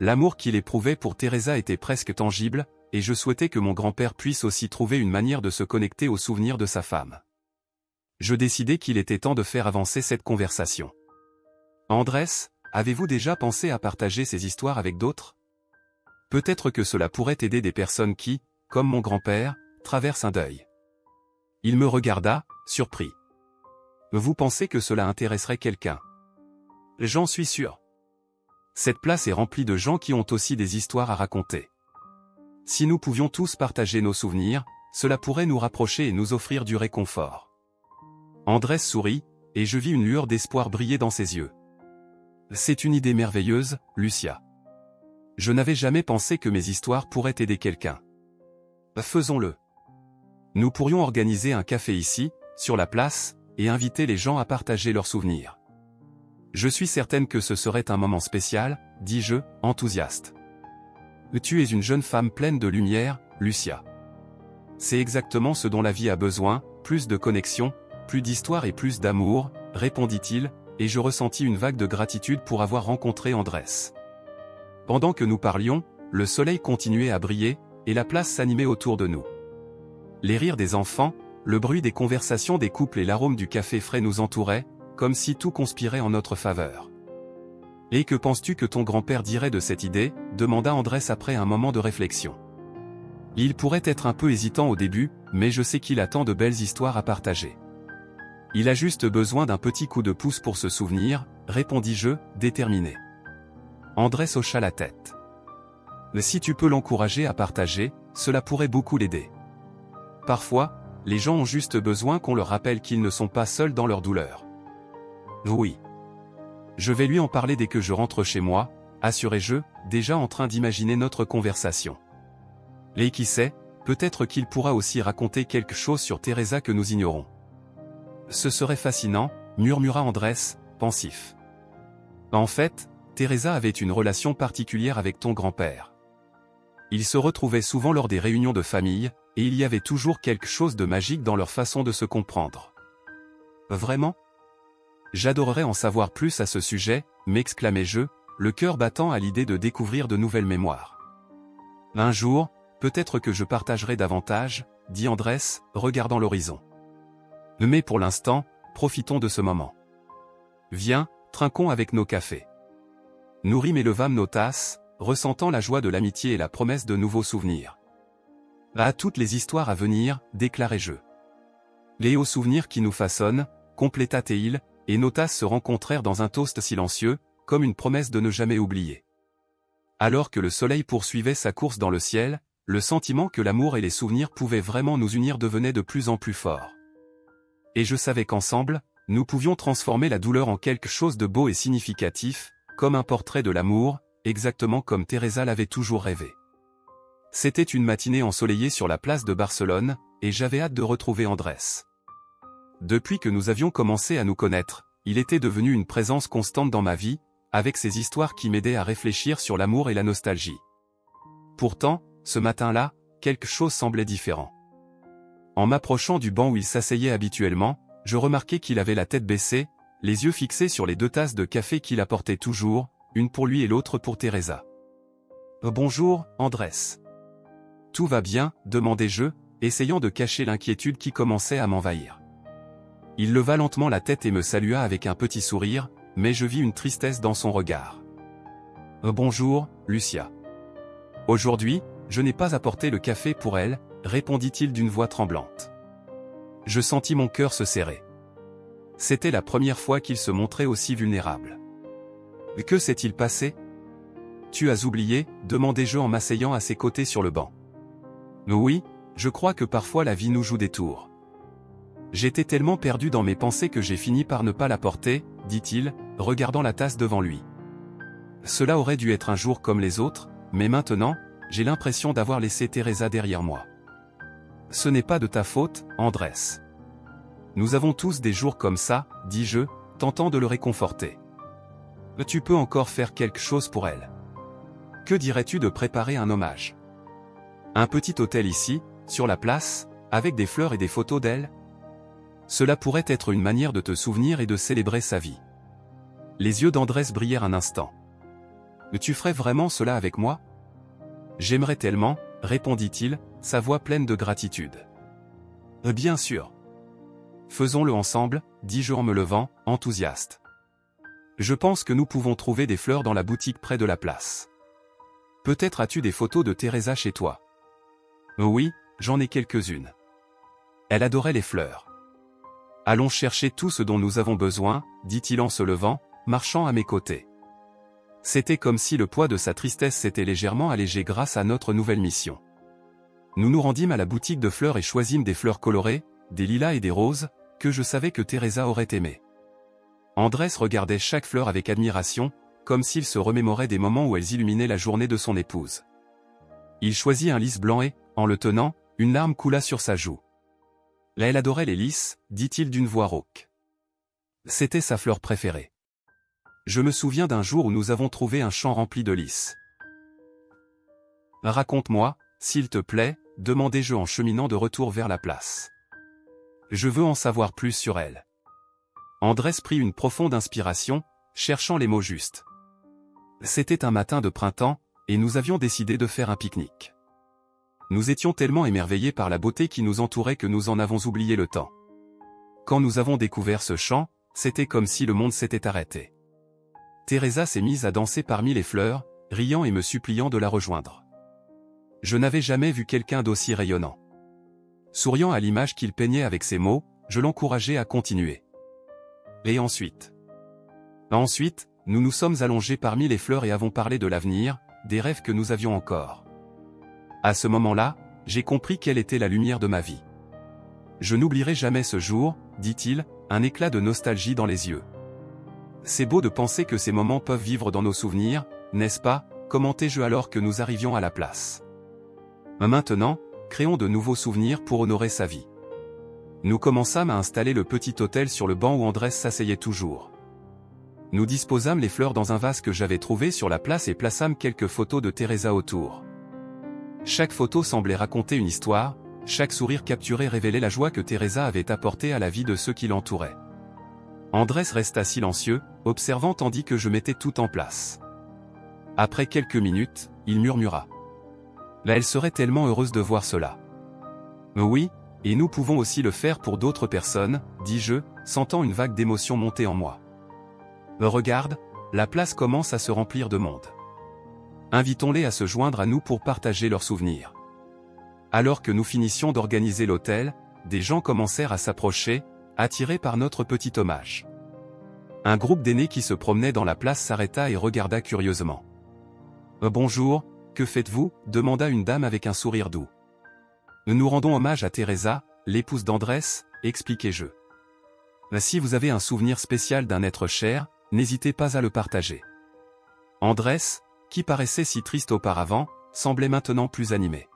Speaker 1: L'amour qu'il éprouvait pour Teresa était presque tangible, et je souhaitais que mon grand-père puisse aussi trouver une manière de se connecter aux souvenirs de sa femme. Je décidai qu'il était temps de faire avancer cette conversation. Andrés, avez-vous déjà pensé à partager ces histoires avec d'autres? Peut-être que cela pourrait aider des personnes qui, comme mon grand-père, traversent un deuil. Il me regarda, surpris. Vous pensez que cela intéresserait quelqu'un? J'en suis sûr. Cette place est remplie de gens qui ont aussi des histoires à raconter. Si nous pouvions tous partager nos souvenirs, cela pourrait nous rapprocher et nous offrir du réconfort. Andrés sourit, et je vis une lueur d'espoir briller dans ses yeux. C'est une idée merveilleuse, Lucia. Je n'avais jamais pensé que mes histoires pourraient aider quelqu'un. Faisons-le. Nous pourrions organiser un café ici, sur la place, et inviter les gens à partager leurs souvenirs. Je suis certaine que ce serait un moment spécial, dis-je, enthousiaste. Tu es une jeune femme pleine de lumière, Lucia. C'est exactement ce dont la vie a besoin, plus de connexion, plus d'histoire et plus d'amour, répondit-il, et je ressentis une vague de gratitude pour avoir rencontré Andrés. Pendant que nous parlions, le soleil continuait à briller, et la place s'animait autour de nous. Les rires des enfants, le bruit des conversations des couples et l'arôme du café frais nous entouraient, comme si tout conspirait en notre faveur. « Et que penses-tu que ton grand-père dirait de cette idée » demanda Andrés après un moment de réflexion. Il pourrait être un peu hésitant au début, mais je sais qu'il a tant de belles histoires à partager. Il a juste besoin d'un petit coup de pouce pour se souvenir, répondis-je, déterminé. Andrés hocha la tête. Si tu peux l'encourager à partager, cela pourrait beaucoup l'aider. Parfois, les gens ont juste besoin qu'on leur rappelle qu'ils ne sont pas seuls dans leur douleur. Oui. Je vais lui en parler dès que je rentre chez moi, assurai-je, déjà en train d'imaginer notre conversation. Et qui sait, peut-être qu'il pourra aussi raconter quelque chose sur Teresa que nous ignorons. Ce serait fascinant, murmura Andrés, pensif. En fait, Teresa avait une relation particulière avec ton grand-père. Ils se retrouvaient souvent lors des réunions de famille, et il y avait toujours quelque chose de magique dans leur façon de se comprendre. Vraiment ? J'adorerais en savoir plus à ce sujet, m'exclamai-je, le cœur battant à l'idée de découvrir de nouvelles mémoires. Un jour, peut-être que je partagerai davantage, dit Andrés, regardant l'horizon. Mais pour l'instant, profitons de ce moment. Viens, trinquons avec nos cafés. Nous rîmes et levâmes nos tasses, ressentant la joie de l'amitié et la promesse de nouveaux souvenirs. À toutes les histoires à venir, déclarai-je. Les hauts souvenirs qui nous façonnent, compléta Théil, et nos tasses se rencontrèrent dans un toast silencieux, comme une promesse de ne jamais oublier. Alors que le soleil poursuivait sa course dans le ciel, le sentiment que l'amour et les souvenirs pouvaient vraiment nous unir devenait de plus en plus fort. Et je savais qu'ensemble, nous pouvions transformer la douleur en quelque chose de beau et significatif, comme un portrait de l'amour, exactement comme Teresa l'avait toujours rêvé. C'était une matinée ensoleillée sur la place de Barcelone, et j'avais hâte de retrouver Andrés. Depuis que nous avions commencé à nous connaître, il était devenu une présence constante dans ma vie, avec ses histoires qui m'aidaient à réfléchir sur l'amour et la nostalgie. Pourtant, ce matin-là, quelque chose semblait différent. En m'approchant du banc où il s'asseyait habituellement, je remarquai qu'il avait la tête baissée, les yeux fixés sur les 2 tasses de café qu'il apportait toujours, une pour lui et l'autre pour Teresa. « Bonjour, Andrés. »« Tout va bien ?» demandai-je, essayant de cacher l'inquiétude qui commençait à m'envahir. Il leva lentement la tête et me salua avec un petit sourire, mais je vis une tristesse dans son regard. « Bonjour, Lucia. Aujourd'hui, je n'ai pas apporté le café pour elle, » répondit-il d'une voix tremblante. Je sentis mon cœur se serrer. C'était la première fois qu'il se montrait aussi vulnérable. « Que s'est-il passé ? » « Tu as oublié ?» demandai-je en m'asseyant à ses côtés sur le banc. « Oui, je crois que parfois la vie nous joue des tours. » J'étais tellement perdu dans mes pensées que j'ai fini par ne pas l'apporter, dit-il, regardant la tasse devant lui. Cela aurait dû être un jour comme les autres, mais maintenant, j'ai l'impression d'avoir laissé Teresa derrière moi. Ce n'est pas de ta faute, Andrés. Nous avons tous des jours comme ça, dis-je, tentant de le réconforter. Tu peux encore faire quelque chose pour elle. Que dirais-tu de préparer un hommage ? Un petit hôtel ici, sur la place, avec des fleurs et des photos d'elle ? Cela pourrait être une manière de te souvenir et de célébrer sa vie. Les yeux d'Andrés brillèrent un instant. Tu ferais vraiment cela avec moi ? J'aimerais tellement, répondit-il, sa voix pleine de gratitude. Bien sûr. Faisons-le ensemble, dis-je en me levant, enthousiaste. Je pense que nous pouvons trouver des fleurs dans la boutique près de la place. Peut-être as-tu des photos de Teresa chez toi ? Oui, j'en ai quelques-unes. Elle adorait les fleurs. Allons chercher tout ce dont nous avons besoin, dit-il en se levant, marchant à mes côtés. C'était comme si le poids de sa tristesse s'était légèrement allégé grâce à notre nouvelle mission. Nous nous rendîmes à la boutique de fleurs et choisîmes des fleurs colorées, des lilas et des roses, que je savais que Teresa aurait aimées. Andrés regardait chaque fleur avec admiration, comme s'il se remémorait des moments où elles illuminaient la journée de son épouse. Il choisit un lys blanc et, en le tenant, une larme coula sur sa joue. Elle adorait les lys, dit-il d'une voix rauque. C'était sa fleur préférée. Je me souviens d'un jour où nous avons trouvé un champ rempli de lys. Raconte-moi, s'il te plaît, demandai-je en cheminant de retour vers la place. Je veux en savoir plus sur elle. Andrés prit une profonde inspiration, cherchant les mots justes. C'était un matin de printemps, et nous avions décidé de faire un pique-nique. Nous étions tellement émerveillés par la beauté qui nous entourait que nous en avons oublié le temps. Quand nous avons découvert ce champ, c'était comme si le monde s'était arrêté. Teresa s'est mise à danser parmi les fleurs, riant et me suppliant de la rejoindre. Je n'avais jamais vu quelqu'un d'aussi rayonnant. Souriant à l'image qu'il peignait avec ses mots, je l'encourageai à continuer. Et ensuite, nous nous sommes allongés parmi les fleurs et avons parlé de l'avenir, des rêves que nous avions encore. À ce moment-là, j'ai compris quelle était la lumière de ma vie. Je n'oublierai jamais ce jour, dit-il, un éclat de nostalgie dans les yeux. C'est beau de penser que ces moments peuvent vivre dans nos souvenirs, n'est-ce pas, commentai-je alors que nous arrivions à la place. Maintenant, créons de nouveaux souvenirs pour honorer sa vie. Nous commençâmes à installer le petit autel sur le banc où Andrés s'asseyait toujours. Nous disposâmes les fleurs dans un vase que j'avais trouvé sur la place et plaçâmes quelques photos de Teresa autour. Chaque photo semblait raconter une histoire, chaque sourire capturé révélait la joie que Teresa avait apportée à la vie de ceux qui l'entouraient. Andrés resta silencieux, observant tandis que je mettais tout en place. Après quelques minutes, il murmura. Là, elle serait tellement heureuse de voir cela. Oui, et nous pouvons aussi le faire pour d'autres personnes, dis-je, sentant une vague d'émotion monter en moi. Regarde, la place commence à se remplir de monde. Invitons-les à se joindre à nous pour partager leurs souvenirs. Alors que nous finissions d'organiser l'hôtel, des gens commencèrent à s'approcher, attirés par notre petit hommage. Un groupe d'aînés qui se promenait dans la place s'arrêta et regarda curieusement. « Bonjour, que faites-vous » demanda une dame avec un sourire doux. « Nous rendons hommage à Teresa, l'épouse d'Andrés, expliquai-je. Si vous avez un souvenir spécial d'un être cher, n'hésitez pas à le partager. » Andrés, qui paraissait si triste auparavant, semblait maintenant plus animé.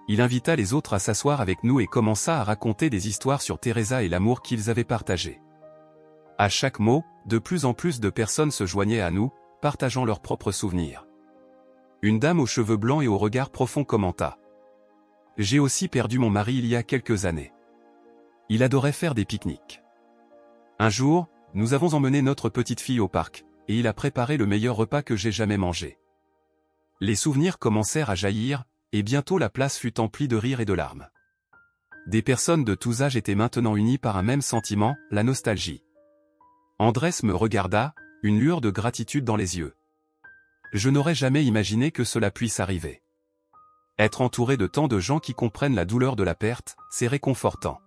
Speaker 1: Il invita les autres à s'asseoir avec nous et commença à raconter des histoires sur Teresa et l'amour qu'ils avaient partagé. À chaque mot, de plus en plus de personnes se joignaient à nous, partageant leurs propres souvenirs. Une dame aux cheveux blancs et au regard profond commenta. « J'ai aussi perdu mon mari il y a quelques années. Il adorait faire des pique-niques. Un jour, nous avons emmené notre petite fille au parc, et il a préparé le meilleur repas que j'ai jamais mangé. » Les souvenirs commencèrent à jaillir, et bientôt la place fut emplie de rires et de larmes. Des personnes de tous âges étaient maintenant unies par un même sentiment, la nostalgie. Andrés me regarda, une lueur de gratitude dans les yeux. Je n'aurais jamais imaginé que cela puisse arriver. Être entouré de tant de gens qui comprennent la douleur de la perte, c'est réconfortant.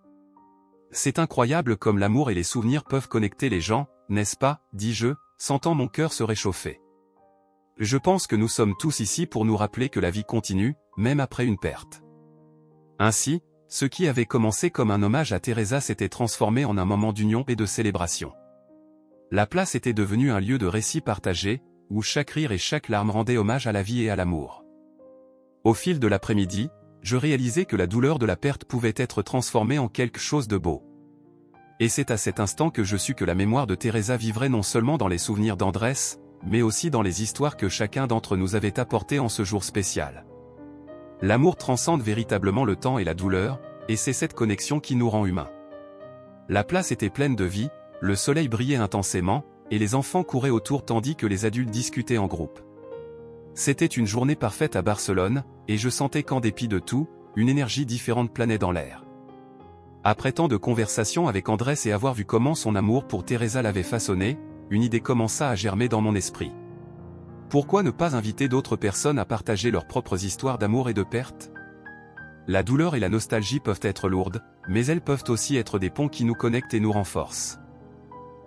Speaker 1: C'est incroyable comme l'amour et les souvenirs peuvent connecter les gens, n'est-ce pas, dis-je, sentant mon cœur se réchauffer. Je pense que nous sommes tous ici pour nous rappeler que la vie continue, même après une perte. Ainsi, ce qui avait commencé comme un hommage à Teresa s'était transformé en un moment d'union et de célébration. La place était devenue un lieu de récit partagé, où chaque rire et chaque larme rendaient hommage à la vie et à l'amour. Au fil de l'après-midi, je réalisais que la douleur de la perte pouvait être transformée en quelque chose de beau. Et c'est à cet instant que je sus que la mémoire de Teresa vivrait non seulement dans les souvenirs d'Andrés, mais aussi dans les histoires que chacun d'entre nous avait apportées en ce jour spécial. L'amour transcende véritablement le temps et la douleur, et c'est cette connexion qui nous rend humains. La place était pleine de vie, le soleil brillait intensément, et les enfants couraient autour tandis que les adultes discutaient en groupe. C'était une journée parfaite à Barcelone, et je sentais qu'en dépit de tout, une énergie différente planait dans l'air. Après tant de conversations avec Andrés et avoir vu comment son amour pour Teresa l'avait façonné, une idée commença à germer dans mon esprit. Pourquoi ne pas inviter d'autres personnes à partager leurs propres histoires d'amour et de perte? La douleur et la nostalgie peuvent être lourdes, mais elles peuvent aussi être des ponts qui nous connectent et nous renforcent.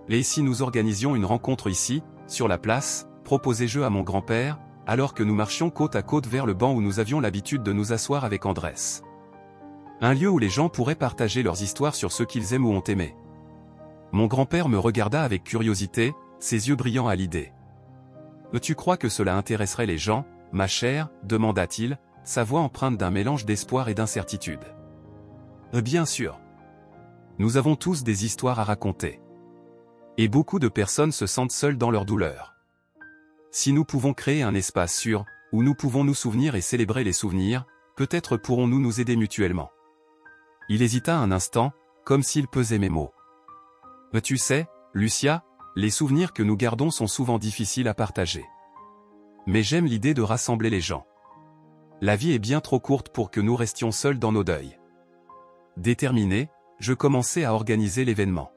Speaker 1: Et si nous organisions une rencontre ici, sur la place, proposai-je à mon grand-père, alors que nous marchions côte à côte vers le banc où nous avions l'habitude de nous asseoir avec Andrés. Un lieu où les gens pourraient partager leurs histoires sur ceux qu'ils aiment ou ont aimé. Mon grand-père me regarda avec curiosité, ses yeux brillants à l'idée. « Tu crois que cela intéresserait les gens, ma chère ?» demanda-t-il, sa voix empreinte d'un mélange d'espoir et d'incertitude. « Bien sûr. Nous avons tous des histoires à raconter. Et beaucoup de personnes se sentent seules dans leur douleur. Si nous pouvons créer un espace sûr, où nous pouvons nous souvenir et célébrer les souvenirs, peut-être pourrons-nous nous aider mutuellement. » Il hésita un instant, comme s'il pesait mes mots. « Tu sais, Lucia, les souvenirs que nous gardons sont souvent difficiles à partager. Mais j'aime l'idée de rassembler les gens. La vie est bien trop courte pour que nous restions seuls dans nos deuils. » Déterminé, je commençai à organiser l'événement.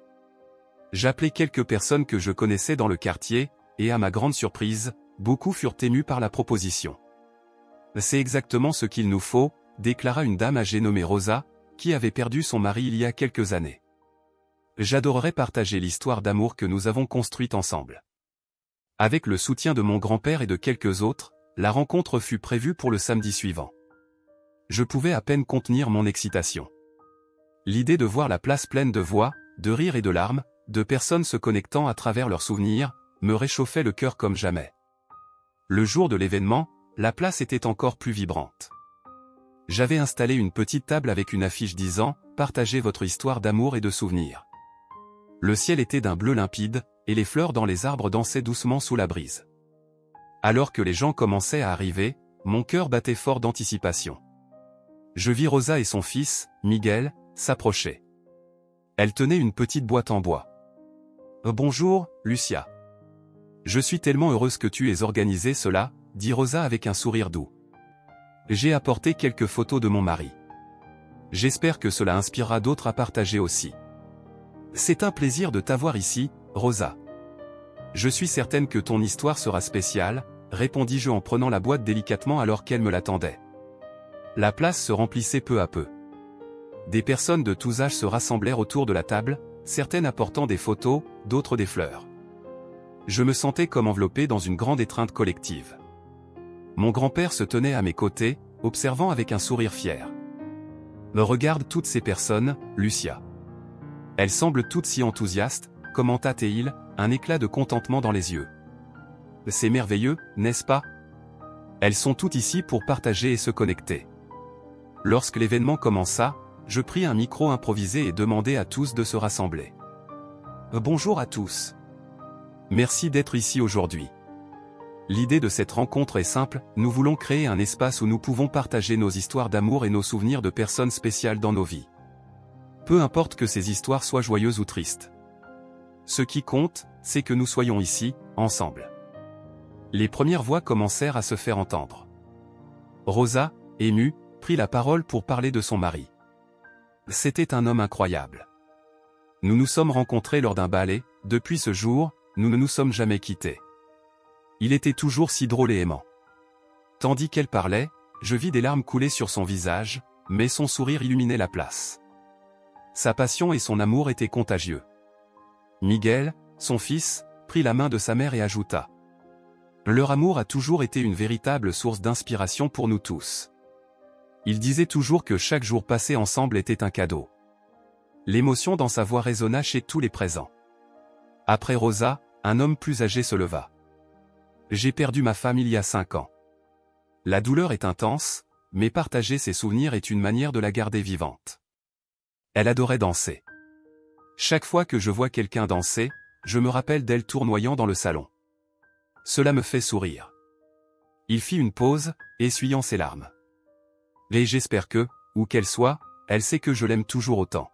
Speaker 1: J'appelai quelques personnes que je connaissais dans le quartier, et à ma grande surprise, beaucoup furent émus par la proposition. « C'est exactement ce qu'il nous faut », déclara une dame âgée nommée Rosa, qui avait perdu son mari il y a quelques années. « J'adorerais partager l'histoire d'amour que nous avons construite ensemble. » Avec le soutien de mon grand-père et de quelques autres, la rencontre fut prévue pour le samedi suivant. Je pouvais à peine contenir mon excitation. L'idée de voir la place pleine de voix, de rires et de larmes, de personnes se connectant à travers leurs souvenirs, me réchauffait le cœur comme jamais. Le jour de l'événement, la place était encore plus vibrante. J'avais installé une petite table avec une affiche disant « Partagez votre histoire d'amour et de souvenirs ». Le ciel était d'un bleu limpide, et les fleurs dans les arbres dansaient doucement sous la brise. Alors que les gens commençaient à arriver, mon cœur battait fort d'anticipation. Je vis Rosa et son fils, Miguel, s'approcher. Elle tenait une petite boîte en bois. « Bonjour, Lucia. Je suis tellement heureuse que tu aies organisé cela, » dit Rosa avec un sourire doux. J'ai apporté quelques photos de mon mari. J'espère que cela inspirera d'autres à partager aussi. C'est un plaisir de t'avoir ici, Rosa. Je suis certaine que ton histoire sera spéciale, répondis-je en prenant la boîte délicatement alors qu'elle me l'attendait. La place se remplissait peu à peu. Des personnes de tous âges se rassemblèrent autour de la table, certaines apportant des photos, d'autres des fleurs. Je me sentais comme enveloppé dans une grande étreinte collective. Mon grand-père se tenait à mes côtés, observant avec un sourire fier. « Regarde toutes ces personnes, Lucia. Elles semblent toutes si enthousiastes, commenta-t-il, un éclat de contentement dans les yeux. C'est merveilleux, n'est-ce pas? Elles sont toutes ici pour partager et se connecter. » Lorsque l'événement commença, je pris un micro improvisé et demandai à tous de se rassembler. « Bonjour à tous. Merci d'être ici aujourd'hui. L'idée de cette rencontre est simple, nous voulons créer un espace où nous pouvons partager nos histoires d'amour et nos souvenirs de personnes spéciales dans nos vies. Peu importe que ces histoires soient joyeuses ou tristes. Ce qui compte, c'est que nous soyons ici, ensemble. » Les premières voix commencèrent à se faire entendre. Rosa, émue, prit la parole pour parler de son mari. C'était un homme incroyable. Nous nous sommes rencontrés lors d'un ballet, depuis ce jour, nous ne nous sommes jamais quittés. Il était toujours si drôle et aimant. Tandis qu'elle parlait, je vis des larmes couler sur son visage, mais son sourire illuminait la place. Sa passion et son amour étaient contagieux. Miguel, son fils, prit la main de sa mère et ajouta. Leur amour a toujours été une véritable source d'inspiration pour nous tous. Il disait toujours que chaque jour passé ensemble était un cadeau. L'émotion dans sa voix résonna chez tous les présents. Après Rosa, un homme plus âgé se leva. J'ai perdu ma femme il y a 5 ans. La douleur est intense, mais partager ses souvenirs est une manière de la garder vivante. Elle adorait danser. Chaque fois que je vois quelqu'un danser, je me rappelle d'elle tournoyant dans le salon. Cela me fait sourire. Il fit une pause, essuyant ses larmes. Et j'espère que, où qu'elle soit, elle sait que je l'aime toujours autant.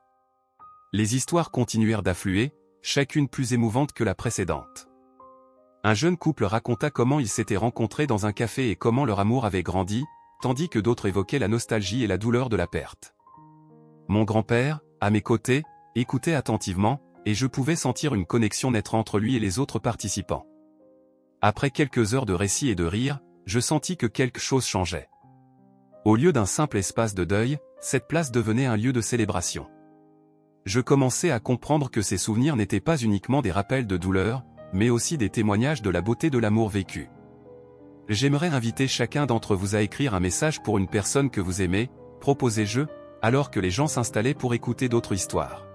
Speaker 1: Les histoires continuèrent d'affluer, chacune plus émouvante que la précédente. Un jeune couple raconta comment ils s'étaient rencontrés dans un café et comment leur amour avait grandi, tandis que d'autres évoquaient la nostalgie et la douleur de la perte. Mon grand-père, à mes côtés, écoutait attentivement, et je pouvais sentir une connexion naître entre lui et les autres participants. Après quelques heures de récits et de rires, je sentis que quelque chose changeait. Au lieu d'un simple espace de deuil, cette place devenait un lieu de célébration. Je commençais à comprendre que ces souvenirs n'étaient pas uniquement des rappels de douleur, mais aussi des témoignages de la beauté de l'amour vécu. J'aimerais inviter chacun d'entre vous à écrire un message pour une personne que vous aimez, proposai-je, alors que les gens s'installaient pour écouter d'autres histoires.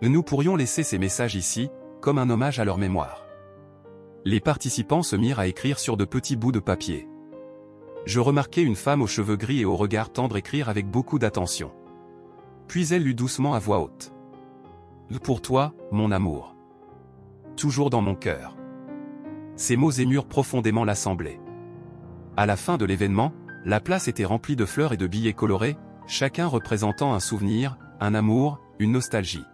Speaker 1: Nous pourrions laisser ces messages ici, comme un hommage à leur mémoire. Les participants se mirent à écrire sur de petits bouts de papier. Je remarquai une femme aux cheveux gris et au regard tendre écrire avec beaucoup d'attention. Puis elle lut doucement à voix haute. « Pour toi, mon amour. Toujours dans mon cœur. » Ces mots émurent profondément l'assemblée. À la fin de l'événement, la place était remplie de fleurs et de billets colorés, chacun représentant un souvenir, un amour, une nostalgie.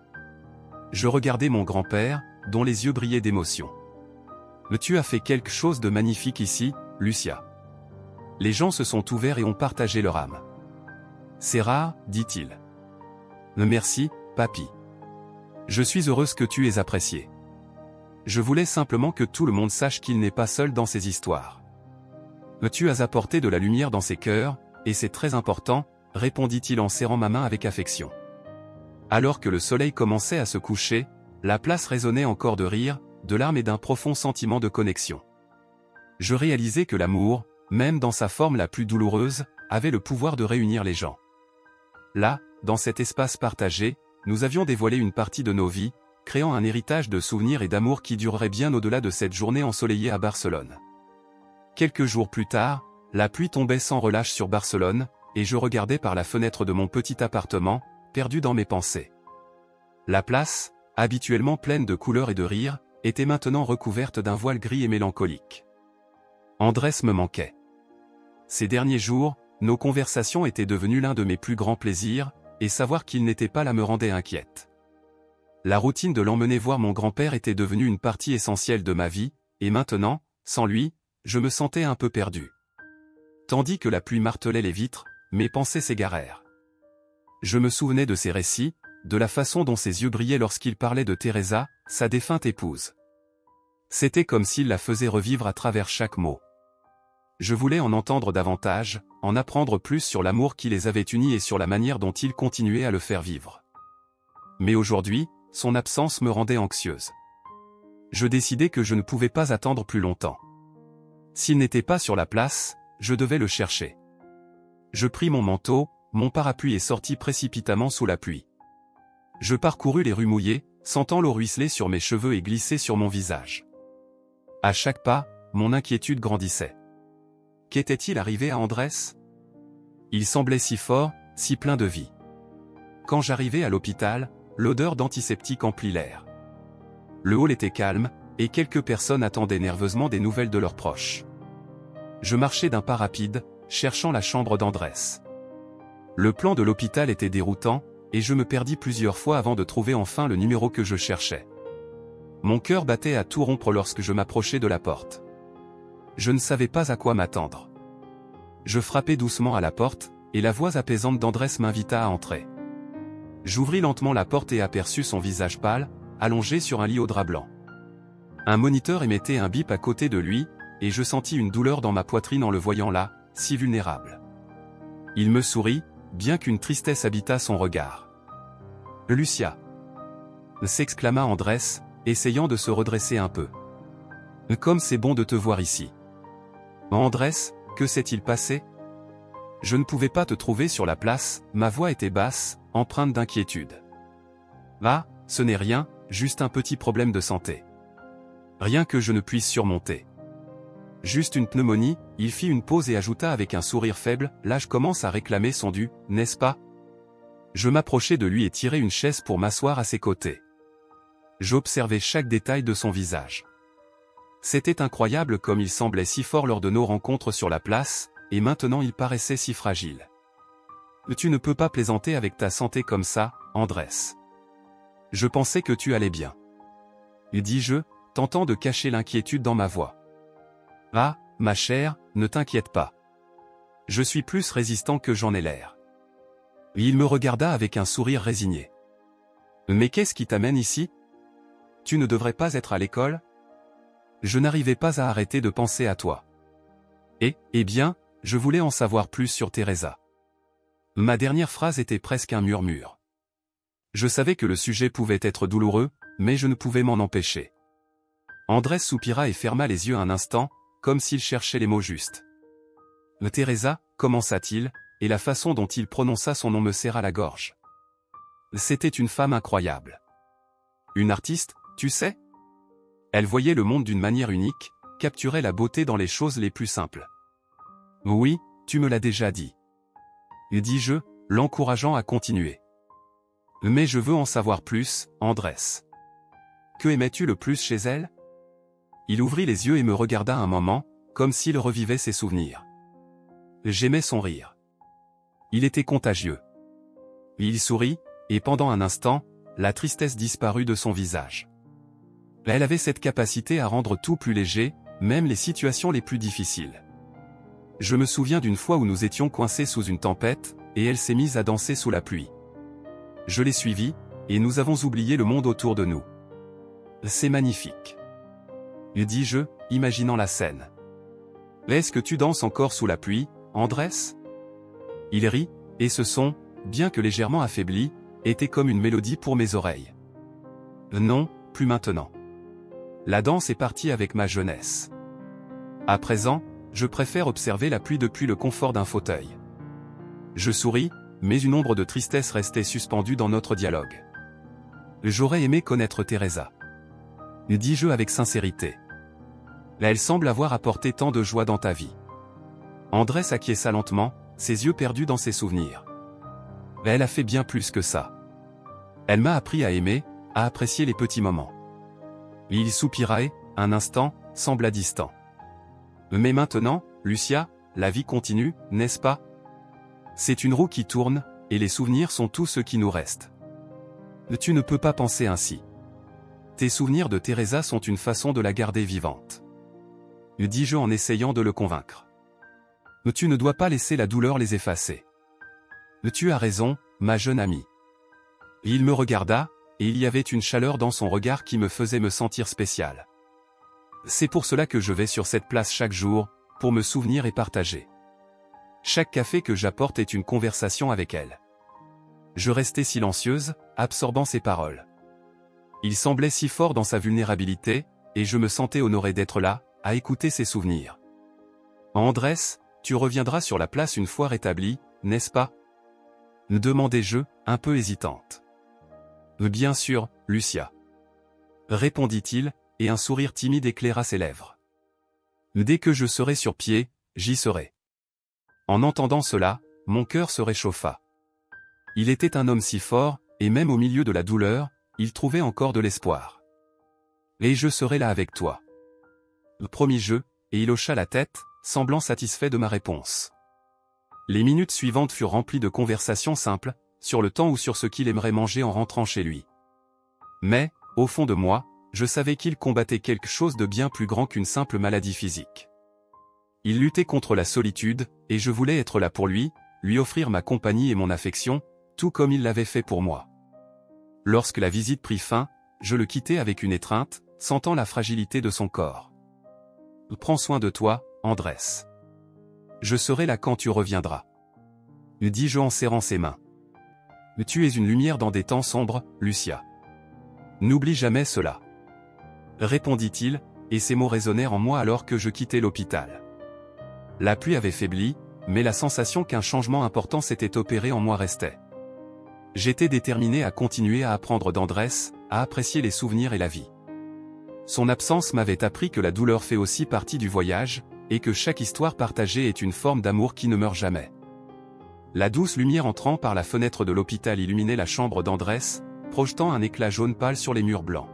Speaker 1: Je regardais mon grand-père, dont les yeux brillaient d'émotion. « Tu as fait quelque chose de magnifique ici, Lucia. » Les gens se sont ouverts et ont partagé leur âme. « C'est rare, dit-il. »« Merci, papy. Je suis heureuse que tu aies apprécié. Je voulais simplement que tout le monde sache qu'il n'est pas seul dans ces histoires. Tu as apporté de la lumière dans ces cœurs, et c'est très important, répondit-il en serrant ma main avec affection. Alors que le soleil commençait à se coucher, la place résonnait encore de rires, de larmes et d'un profond sentiment de connexion. Je réalisais que l'amour, même dans sa forme la plus douloureuse, avait le pouvoir de réunir les gens. Là, dans cet espace partagé, nous avions dévoilé une partie de nos vies, créant un héritage de souvenirs et d'amour qui durerait bien au-delà de cette journée ensoleillée à Barcelone. Quelques jours plus tard, la pluie tombait sans relâche sur Barcelone, et je regardais par la fenêtre de mon petit appartement, perdu dans mes pensées. La place, habituellement pleine de couleurs et de rires, était maintenant recouverte d'un voile gris et mélancolique. Andrés me manquait. Ces derniers jours, nos conversations étaient devenues l'un de mes plus grands plaisirs, et savoir qu'il n'était pas là me rendait inquiète. La routine de l'emmener voir mon grand-père était devenue une partie essentielle de ma vie, et maintenant, sans lui, je me sentais un peu perdu. Tandis que la pluie martelait les vitres, mes pensées s'égarèrent. Je me souvenais de ses récits, de la façon dont ses yeux brillaient lorsqu'il parlait de Teresa, sa défunte épouse. C'était comme s'il la faisait revivre à travers chaque mot. Je voulais en entendre davantage, en apprendre plus sur l'amour qui les avait unis et sur la manière dont il continuait à le faire vivre. Mais aujourd'hui, son absence me rendait anxieuse. Je décidai que je ne pouvais pas attendre plus longtemps. S'il n'était pas sur la place, je devais le chercher. Je pris mon manteau, mon parapluie et sortis précipitamment sous la pluie. Je parcourus les rues mouillées, sentant l'eau ruisseler sur mes cheveux et glisser sur mon visage. À chaque pas, mon inquiétude grandissait. Qu'était-il arrivé à Andrés? Il semblait si fort, si plein de vie. Quand j'arrivai à l'hôpital, l'odeur d'antiseptique emplit l'air. Le hall était calme, et quelques personnes attendaient nerveusement des nouvelles de leurs proches. Je marchais d'un pas rapide, cherchant la chambre d'Andrés. Le plan de l'hôpital était déroutant, et je me perdis plusieurs fois avant de trouver enfin le numéro que je cherchais. Mon cœur battait à tout rompre lorsque je m'approchai de la porte. Je ne savais pas à quoi m'attendre. Je frappai doucement à la porte, et la voix apaisante d'Andrés m'invita à entrer. J'ouvris lentement la porte et aperçus son visage pâle, allongé sur un lit au drap blanc. Un moniteur émettait un bip à côté de lui, et je sentis une douleur dans ma poitrine en le voyant là, si vulnérable. Il me sourit, bien qu'une tristesse habitât son regard. « Lucia !» s'exclama Andrés, essayant de se redresser un peu. « Comme c'est bon de te voir ici. »« Andrés, que s'est-il passé ?» Je ne pouvais pas te trouver sur la place, ma voix était basse, empreinte d'inquiétude. « Ah, ce n'est rien, juste un petit problème de santé. Rien que je ne puisse surmonter. » Juste une pneumonie, il fit une pause et ajouta avec un sourire faible, « Là je commence à réclamer son dû, n'est-ce pas ?» Je m'approchai de lui et tirai une chaise pour m'asseoir à ses côtés. J'observais chaque détail de son visage. C'était incroyable comme il semblait si fort lors de nos rencontres sur la place, et maintenant il paraissait si fragile. « Tu ne peux pas plaisanter avec ta santé comme ça, Andrés. Je pensais que tu allais bien. » dis-je, tentant de cacher l'inquiétude dans ma voix. « Ah, ma chère, ne t'inquiète pas. Je suis plus résistant que j'en ai l'air. » Il me regarda avec un sourire résigné. « Mais qu'est-ce qui t'amène ici? Tu ne devrais pas être à l'école? » Je n'arrivais pas à arrêter de penser à toi. Eh bien, je voulais en savoir plus sur Teresa. Ma dernière phrase était presque un murmure. Je savais que le sujet pouvait être douloureux, mais je ne pouvais m'en empêcher. Andrés soupira et ferma les yeux un instant, comme s'il cherchait les mots justes. « Teresa » commença-t-il, et la façon dont il prononça son nom me serra la gorge. C'était une femme incroyable. Une artiste, tu sais? Elle voyait le monde d'une manière unique, capturait la beauté dans les choses les plus simples. « Oui, tu me l'as déjà dit. » dis-je, l'encourageant à continuer. « Mais je veux en savoir plus, Andrés. Que aimais-tu le plus chez elle? » Il ouvrit les yeux et me regarda un moment, comme s'il revivait ses souvenirs. J'aimais son rire. Il était contagieux. Il sourit, et pendant un instant, la tristesse disparut de son visage. Elle avait cette capacité à rendre tout plus léger, même les situations les plus difficiles. Je me souviens d'une fois où nous étions coincés sous une tempête, et elle s'est mise à danser sous la pluie. Je l'ai suivie, et nous avons oublié le monde autour de nous. C'est magnifique. Dis-je, imaginant la scène. Est-ce que tu danses encore sous la pluie, Andrés? Il rit, et ce son, bien que légèrement affaibli, était comme une mélodie pour mes oreilles. Non, plus maintenant. La danse est partie avec ma jeunesse. À présent, je préfère observer la pluie depuis le confort d'un fauteuil. Je souris, mais une ombre de tristesse restait suspendue dans notre dialogue. J'aurais aimé connaître Teresa. Dis-je avec sincérité. Elle semble avoir apporté tant de joie dans ta vie. Andrés acquiesça lentement, ses yeux perdus dans ses souvenirs. Elle a fait bien plus que ça. Elle m'a appris à aimer, à apprécier les petits moments. Il soupira et, un instant, sembla distant. Mais maintenant, Lucia, la vie continue, n'est-ce pas? C'est une roue qui tourne, et les souvenirs sont tout ce qui nous reste. Tu ne peux pas penser ainsi. Tes souvenirs de Teresa sont une façon de la garder vivante. Dis-je en essayant de le convaincre. Tu ne dois pas laisser la douleur les effacer. Tu as raison, ma jeune amie. Il me regarda, et il y avait une chaleur dans son regard qui me faisait me sentir spécial. C'est pour cela que je vais sur cette place chaque jour, pour me souvenir et partager. Chaque café que j'apporte est une conversation avec elle. Je restais silencieuse, absorbant ses paroles. Il semblait si fort dans sa vulnérabilité, et je me sentais honoré d'être là, à écouter ses souvenirs. Andrés, tu reviendras sur la place une fois rétabli, n'est-ce pas? Demandai-je, un peu hésitante. Bien sûr, Lucia. Répondit-il, et un sourire timide éclaira ses lèvres. Dès que je serai sur pied, j'y serai. En entendant cela, mon cœur se réchauffa. Il était un homme si fort, et même au milieu de la douleur, il trouvait encore de l'espoir. Et je serai là avec toi. Promis-je, et il hocha la tête, semblant satisfait de ma réponse. Les minutes suivantes furent remplies de conversations simples, sur le temps ou sur ce qu'il aimerait manger en rentrant chez lui. Mais, au fond de moi, je savais qu'il combattait quelque chose de bien plus grand qu'une simple maladie physique. Il luttait contre la solitude, et je voulais être là pour lui offrir ma compagnie et mon affection, tout comme il l'avait fait pour moi. Lorsque la visite prit fin, je le quittai avec une étreinte, sentant la fragilité de son corps. Prends soin de toi, Andrés. Je serai là quand tu reviendras. Dis-je en serrant ses mains. Tu es une lumière dans des temps sombres, Lucia. N'oublie jamais cela. Répondit-il, et ces mots résonnèrent en moi alors que je quittais l'hôpital. La pluie avait faibli, mais la sensation qu'un changement important s'était opéré en moi restait. J'étais déterminé à continuer à apprendre d'Andrés, à apprécier les souvenirs et la vie. Son absence m'avait appris que la douleur fait aussi partie du voyage, et que chaque histoire partagée est une forme d'amour qui ne meurt jamais. La douce lumière entrant par la fenêtre de l'hôpital illuminait la chambre d'Andrés, projetant un éclat jaune pâle sur les murs blancs.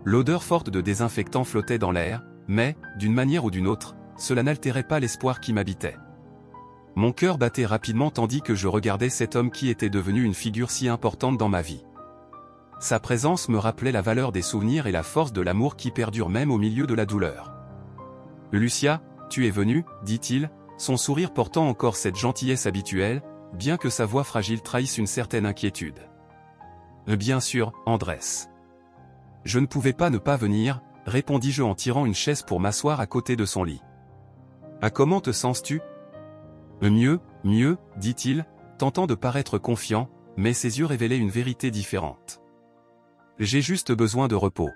Speaker 1: L'odeur forte de désinfectant flottait dans l'air, mais, d'une manière ou d'une autre, cela n'altérait pas l'espoir qui m'habitait. Mon cœur battait rapidement tandis que je regardais cet homme qui était devenu une figure si importante dans ma vie. Sa présence me rappelait la valeur des souvenirs et la force de l'amour qui perdure même au milieu de la douleur. « Lucia, tu es venue, dit-il, son sourire portant encore cette gentillesse habituelle, bien que sa voix fragile trahisse une certaine inquiétude. « Bien sûr, Andrés. » Je ne pouvais pas ne pas venir, répondis-je en tirant une chaise pour m'asseoir à côté de son lit. « Ah, comment te sens-tu ? » Mieux, dit-il, tentant de paraître confiant, mais ses yeux révélaient une vérité différente. J'ai juste besoin de repos.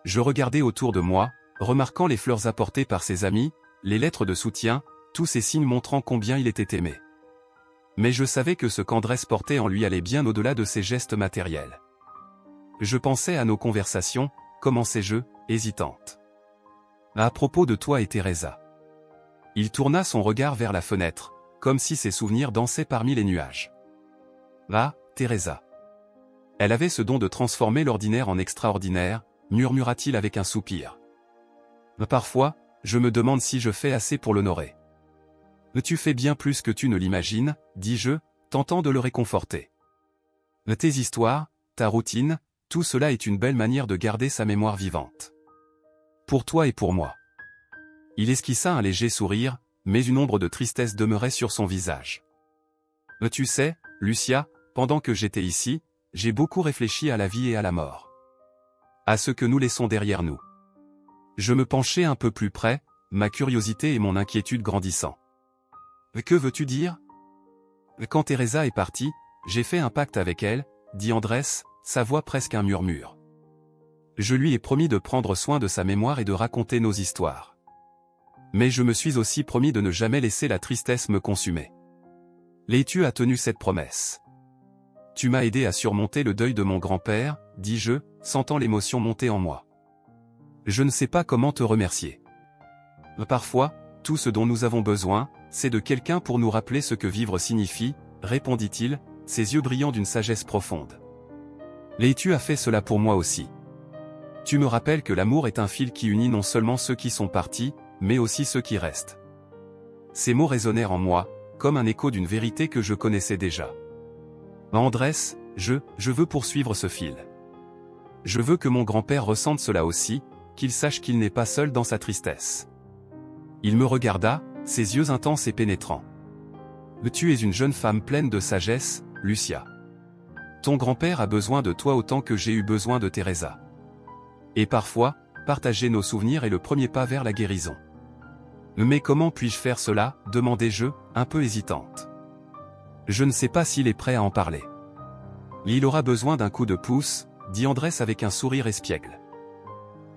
Speaker 1: Je regardais autour de moi, remarquant les fleurs apportées par ses amis, les lettres de soutien, tous ces signes montrant combien il était aimé. Mais je savais que ce qu'Andrés portait en lui allait bien au-delà de ses gestes matériels. Je pensais à nos conversations, commençai-je, hésitante. À propos de toi et Teresa. Il tourna son regard vers la fenêtre, comme si ses souvenirs dansaient parmi les nuages. Ah, Teresa. Elle avait ce don de transformer l'ordinaire en extraordinaire, murmura-t-il avec un soupir. Parfois, je me demande si je fais assez pour l'honorer. Tu fais bien plus que tu ne l'imagines, dis-je, tentant de le réconforter. Tes histoires, ta routine, tout cela est une belle manière de garder sa mémoire vivante. Pour toi et pour moi. Il esquissa un léger sourire, mais une ombre de tristesse demeurait sur son visage. Tu sais, Lucia, pendant que j'étais ici, j'ai beaucoup réfléchi à la vie et à la mort. À ce que nous laissons derrière nous. Je me penchai un peu plus près, ma curiosité et mon inquiétude grandissant. Que veux-tu dire? Quand Teresa est partie, j'ai fait un pacte avec elle, dit Andrés, sa voix presque un murmure. Je lui ai promis de prendre soin de sa mémoire et de raconter nos histoires. Mais je me suis aussi promis de ne jamais laisser la tristesse me consumer. Tu as tenu cette promesse. Tu m'as aidé à surmonter le deuil de mon grand-père, dis-je, sentant l'émotion monter en moi. Je ne sais pas comment te remercier. Parfois, tout ce dont nous avons besoin, c'est de quelqu'un pour nous rappeler ce que vivre signifie, répondit-il, ses yeux brillant d'une sagesse profonde. Et tu as fait cela pour moi aussi. Tu me rappelles que l'amour est un fil qui unit non seulement ceux qui sont partis, mais aussi ceux qui restent. Ces mots résonnèrent en moi, comme un écho d'une vérité que je connaissais déjà. Andrés, je veux poursuivre ce fil. Je veux que mon grand-père ressente cela aussi, qu'il sache qu'il n'est pas seul dans sa tristesse. Il me regarda, ses yeux intenses et pénétrants. Tu es une jeune femme pleine de sagesse, Lucia. Ton grand-père a besoin de toi autant que j'ai eu besoin de Teresa. Et parfois, partager nos souvenirs est le premier pas vers la guérison. Mais comment puis-je faire cela, demandai-je, un peu hésitante. Je ne sais pas s'il est prêt à en parler. Il aura besoin d'un coup de pouce, dit Andrés avec un sourire espiègle.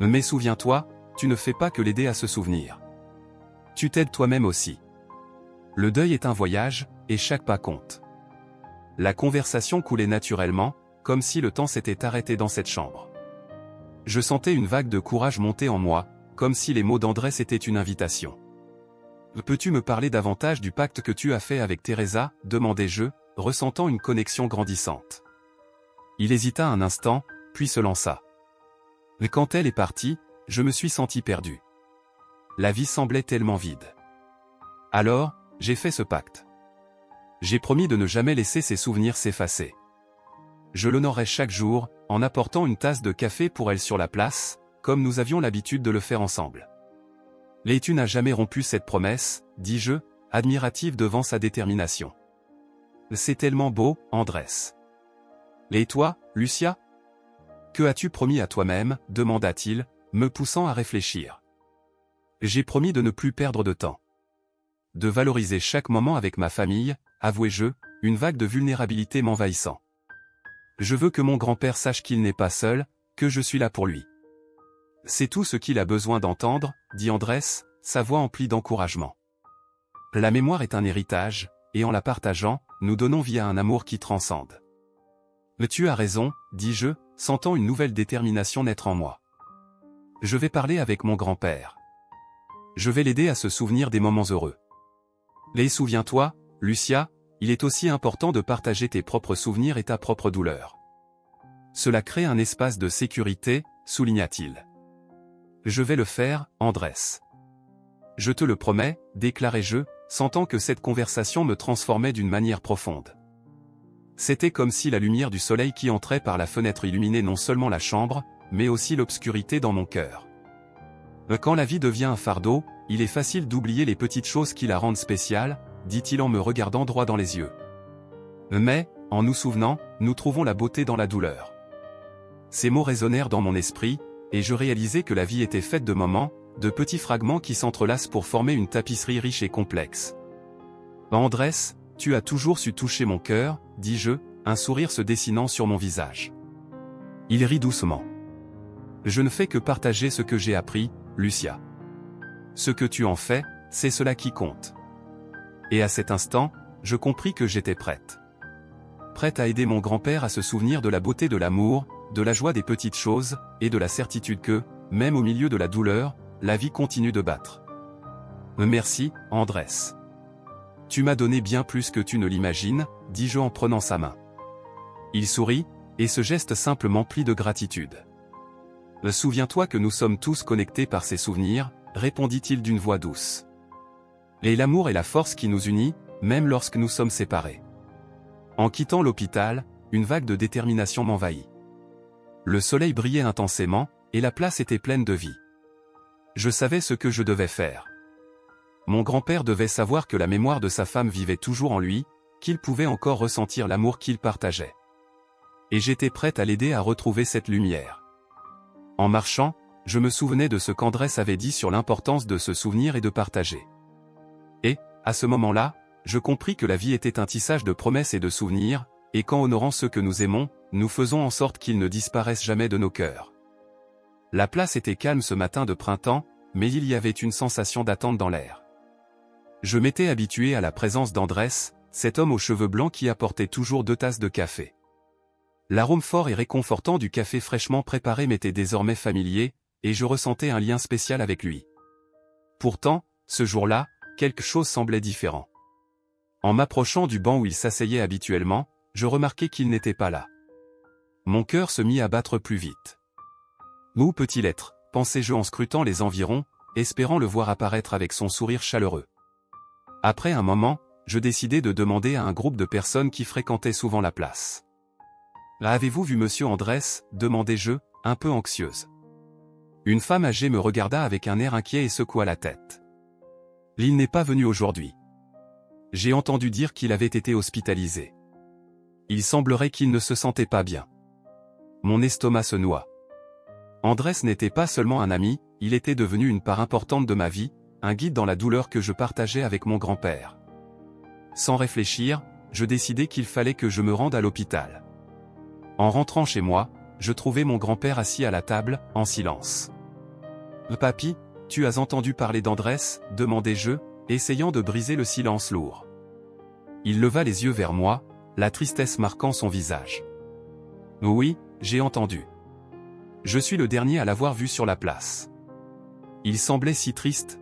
Speaker 1: Mais souviens-toi, tu ne fais pas que l'aider à se souvenir. Tu t'aides toi-même aussi. Le deuil est un voyage, et chaque pas compte. La conversation coulait naturellement, comme si le temps s'était arrêté dans cette chambre. Je sentais une vague de courage monter en moi, comme si les mots d'Andrés étaient une invitation. Peux-tu me parler davantage du pacte que tu as fait avec Teresa, demandai-je, ressentant une connexion grandissante. Il hésita un instant, puis se lança. Quand elle est partie, je me suis senti perdu. La vie semblait tellement vide. Alors, j'ai fait ce pacte. J'ai promis de ne jamais laisser ses souvenirs s'effacer. Je l'honorerai chaque jour, en apportant une tasse de café pour elle sur la place, comme nous avions l'habitude de le faire ensemble. Et tu n'as jamais rompu cette promesse, dis-je, admirative devant sa détermination. C'est tellement beau, Andrés. Et toi, Lucia? Que as-tu promis à toi-même, demanda-t-il, me poussant à réfléchir. J'ai promis de ne plus perdre de temps. De valoriser chaque moment avec ma famille, avouai-je, une vague de vulnérabilité m'envahissant. Je veux que mon grand-père sache qu'il n'est pas seul, que je suis là pour lui. C'est tout ce qu'il a besoin d'entendre, dit Andrés, sa voix emplie d'encouragement. La mémoire est un héritage, et en la partageant, nous donnons vie à un amour qui transcende. Tu as raison, dis-je, sentant une nouvelle détermination naître en moi. Je vais parler avec mon grand-père. Je vais l'aider à se souvenir des moments heureux. Et souviens-toi, Lucia, il est aussi important de partager tes propres souvenirs et ta propre douleur. Cela crée un espace de sécurité, souligna-t-il. Je vais le faire, Andrés. Je te le promets, déclarai-je, sentant que cette conversation me transformait d'une manière profonde. C'était comme si la lumière du soleil qui entrait par la fenêtre illuminait non seulement la chambre, mais aussi l'obscurité dans mon cœur. Quand la vie devient un fardeau, il est facile d'oublier les petites choses qui la rendent spéciale, dit-il en me regardant droit dans les yeux. Mais, en nous souvenant, nous trouvons la beauté dans la douleur. Ces mots résonnèrent dans mon esprit, et je réalisai que la vie était faite de moments, de petits fragments qui s'entrelacent pour former une tapisserie riche et complexe. Andrés, tu as toujours su toucher mon cœur, dis-je, un sourire se dessinant sur mon visage. Il rit doucement. Je ne fais que partager ce que j'ai appris, Lucia. Ce que tu en fais, c'est cela qui compte. Et à cet instant, je compris que j'étais prête. Prête à aider mon grand-père à se souvenir de la beauté de l'amour, de la joie des petites choses, et de la certitude que, même au milieu de la douleur, la vie continue de battre. Merci, Andrés. Tu m'as donné bien plus que tu ne l'imagines, dis-je en prenant sa main. Il sourit, et ce geste simple m'emplit de gratitude. Souviens-toi que nous sommes tous connectés par ces souvenirs, répondit-il d'une voix douce. Et l'amour est la force qui nous unit, même lorsque nous sommes séparés. En quittant l'hôpital, une vague de détermination m'envahit. Le soleil brillait intensément, et la place était pleine de vie. Je savais ce que je devais faire. Mon grand-père devait savoir que la mémoire de sa femme vivait toujours en lui, qu'il pouvait encore ressentir l'amour qu'il partageait. Et j'étais prête à l'aider à retrouver cette lumière. En marchant, je me souvenais de ce qu'Andrés avait dit sur l'importance de se souvenir et de partager. Et, à ce moment-là, je compris que la vie était un tissage de promesses et de souvenirs, et qu'en honorant ceux que nous aimons, nous faisons en sorte qu'ils ne disparaissent jamais de nos cœurs. La place était calme ce matin de printemps, mais il y avait une sensation d'attente dans l'air. Je m'étais habitué à la présence d'Andrés, cet homme aux cheveux blancs qui apportait toujours 2 tasses de café. L'arôme fort et réconfortant du café fraîchement préparé m'était désormais familier, et je ressentais un lien spécial avec lui. Pourtant, ce jour-là, quelque chose semblait différent. En m'approchant du banc où il s'asseyait habituellement, je remarquai qu'il n'était pas là. Mon cœur se mit à battre plus vite. Où peut-il être, pensai-je en scrutant les environs, espérant le voir apparaître avec son sourire chaleureux. Après un moment, je décidai de demander à un groupe de personnes qui fréquentaient souvent la place. « Avez-vous vu monsieur Andrés ?» demandai-je, un peu anxieuse. Une femme âgée me regarda avec un air inquiet et secoua la tête. « Il n'est pas venu aujourd'hui. J'ai entendu dire qu'il avait été hospitalisé. Il semblerait qu'il ne se sentait pas bien. » Mon estomac se noua. Andrés n'était pas seulement un ami, il était devenu une part importante de ma vie, un guide dans la douleur que je partageais avec mon grand-père. Sans réfléchir, je décidai qu'il fallait que je me rende à l'hôpital. En rentrant chez moi, je trouvai mon grand-père assis à la table, en silence. « Papy, tu as entendu parler d'Andrés ?» demandai-je, essayant de briser le silence lourd. Il leva les yeux vers moi, la tristesse marquant son visage. « Oui, j'ai entendu. Je suis le dernier à l'avoir vu sur la place. Il semblait si triste. »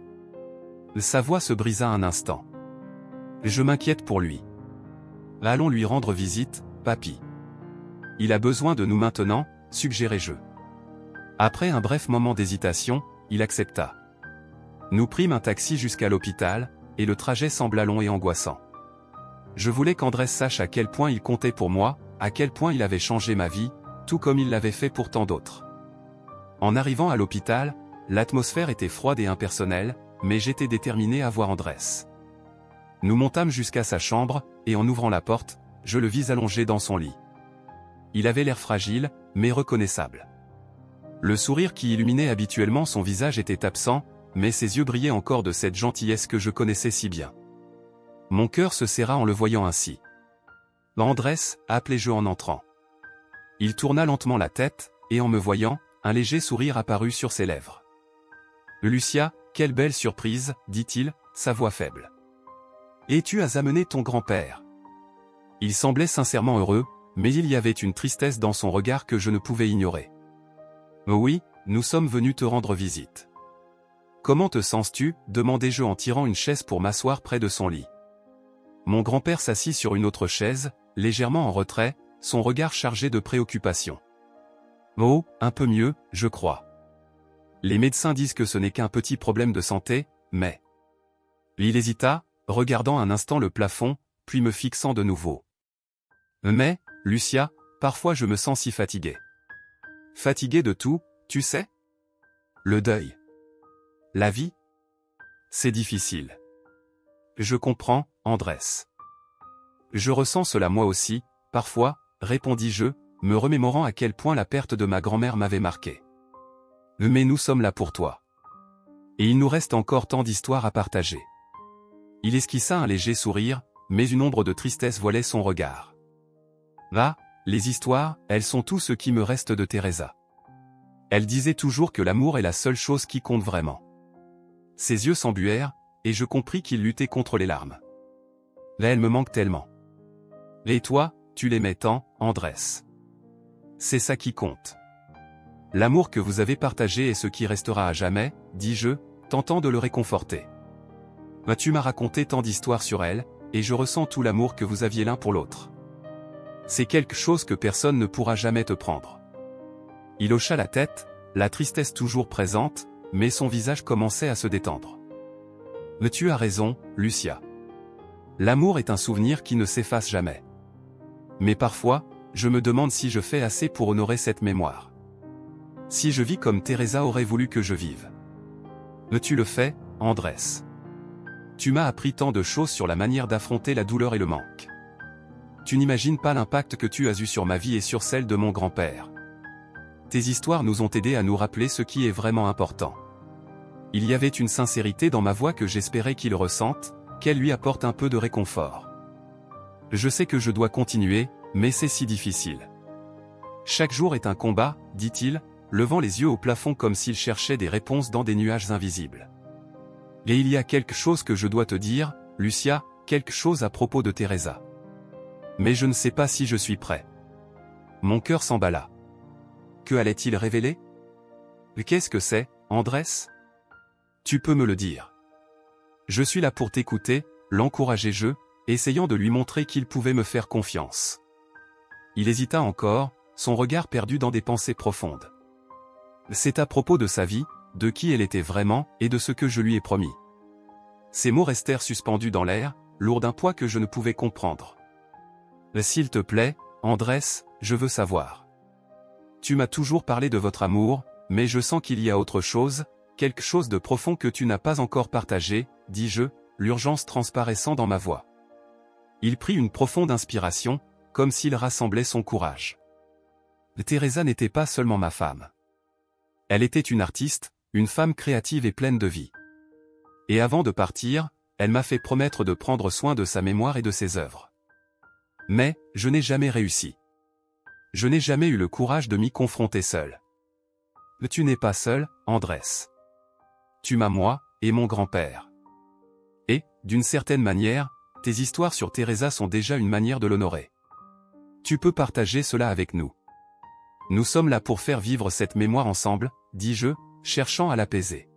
Speaker 1: Sa voix se brisa un instant. « Je m'inquiète pour lui. Allons lui rendre visite, papy. Il a besoin de nous maintenant, suggérai-je. » Après un bref moment d'hésitation, il accepta. Nous prîmes un taxi jusqu'à l'hôpital, et le trajet sembla long et angoissant. Je voulais qu'Andrés sache à quel point il comptait pour moi, à quel point il avait changé ma vie, tout comme il l'avait fait pour tant d'autres. En arrivant à l'hôpital, l'atmosphère était froide et impersonnelle, mais j'étais déterminé à voir Andrés. Nous montâmes jusqu'à sa chambre, et en ouvrant la porte, je le vis allongé dans son lit. Il avait l'air fragile, mais reconnaissable. Le sourire qui illuminait habituellement son visage était absent, mais ses yeux brillaient encore de cette gentillesse que je connaissais si bien. Mon cœur se serra en le voyant ainsi. « Andrés » appelai-je en entrant. Il tourna lentement la tête, et en me voyant, un léger sourire apparut sur ses lèvres. « Lucia, quelle belle surprise » dit-il, sa voix faible. « Et tu as amené ton grand-père ?» Il semblait sincèrement heureux, mais il y avait une tristesse dans son regard que je ne pouvais ignorer. « Oui, nous sommes venus te rendre visite. »« Comment te sens-tu » demandai-je en tirant une chaise pour m'asseoir près de son lit. Mon grand-père s'assit sur une autre chaise, légèrement en retrait, son regard chargé de préoccupation. « Oh, un peu mieux, je crois. Les médecins disent que ce n'est qu'un petit problème de santé, mais... » Il hésita, regardant un instant le plafond, puis me fixant de nouveau. « Mais, Lucia, parfois je me sens si fatigué. » « Fatigué de tout, tu sais ? Le deuil. La vie. C'est difficile. » « Je comprends, Andrés. Je ressens cela moi aussi, parfois, répondis-je, me remémorant à quel point la perte de ma grand-mère m'avait marqué. Mais nous sommes là pour toi. Et il nous reste encore tant d'histoires à partager. Il esquissa un léger sourire, mais une ombre de tristesse voilait son regard. Ah, les histoires, elles sont tout ce qui me reste de Teresa. Elle disait toujours que l'amour est la seule chose qui compte vraiment. Ses yeux s'embuèrent, et je compris qu'il luttait contre les larmes. Là, elle me manque tellement. Et toi, tu l'aimais tant, Andrés. C'est ça qui compte. L'amour que vous avez partagé est ce qui restera à jamais, dis-je, tentant de le réconforter. Tu m'as raconté tant d'histoires sur elle, et je ressens tout l'amour que vous aviez l'un pour l'autre. C'est quelque chose que personne ne pourra jamais te prendre. Il hocha la tête, la tristesse toujours présente, mais son visage commençait à se détendre. Mais tu as raison, Lucia. L'amour est un souvenir qui ne s'efface jamais. Mais parfois, je me demande si je fais assez pour honorer cette mémoire. Si je vis comme Teresa aurait voulu que je vive. Mais tu le fais, Andrés. Tu m'as appris tant de choses sur la manière d'affronter la douleur et le manque. Tu n'imagines pas l'impact que tu as eu sur ma vie et sur celle de mon grand-père. Tes histoires nous ont aidés à nous rappeler ce qui est vraiment important. Il y avait une sincérité dans ma voix que j'espérais qu'il ressente, qu'elle lui apporte un peu de réconfort. Je sais que je dois continuer, mais c'est si difficile. Chaque jour est un combat, dit-il, levant les yeux au plafond comme s'il cherchait des réponses dans des nuages invisibles. Et il y a quelque chose que je dois te dire, Lucia, quelque chose à propos de Teresa. Mais je ne sais pas si je suis prêt. Mon cœur s'emballa. Que allait-il révéler ? Qu'est-ce que c'est, Andrés? Tu peux me le dire. Je suis là pour t'écouter, l'encourager essayant de lui montrer qu'il pouvait me faire confiance. Il hésita encore, son regard perdu dans des pensées profondes. C'est à propos de sa vie, de qui elle était vraiment, et de ce que je lui ai promis. Ces mots restèrent suspendus dans l'air, lourds d'un poids que je ne pouvais comprendre. S'il te plaît, Andrés, je veux savoir. Tu m'as toujours parlé de votre amour, mais je sens qu'il y a autre chose, quelque chose de profond que tu n'as pas encore partagé, dis-je, l'urgence transparaissant dans ma voix. Il prit une profonde inspiration, comme s'il rassemblait son courage. Teresa n'était pas seulement ma femme. Elle était une artiste, une femme créative et pleine de vie. Et avant de partir, elle m'a fait promettre de prendre soin de sa mémoire et de ses œuvres. Mais, je n'ai jamais réussi. Je n'ai jamais eu le courage de m'y confronter seul. Tu n'es pas seul, Andrés. Tu m'as moi, et mon grand-père. Et, d'une certaine manière, tes histoires sur Teresa sont déjà une manière de l'honorer. Tu peux partager cela avec nous. Nous sommes là pour faire vivre cette mémoire ensemble, dis-je, cherchant à l'apaiser.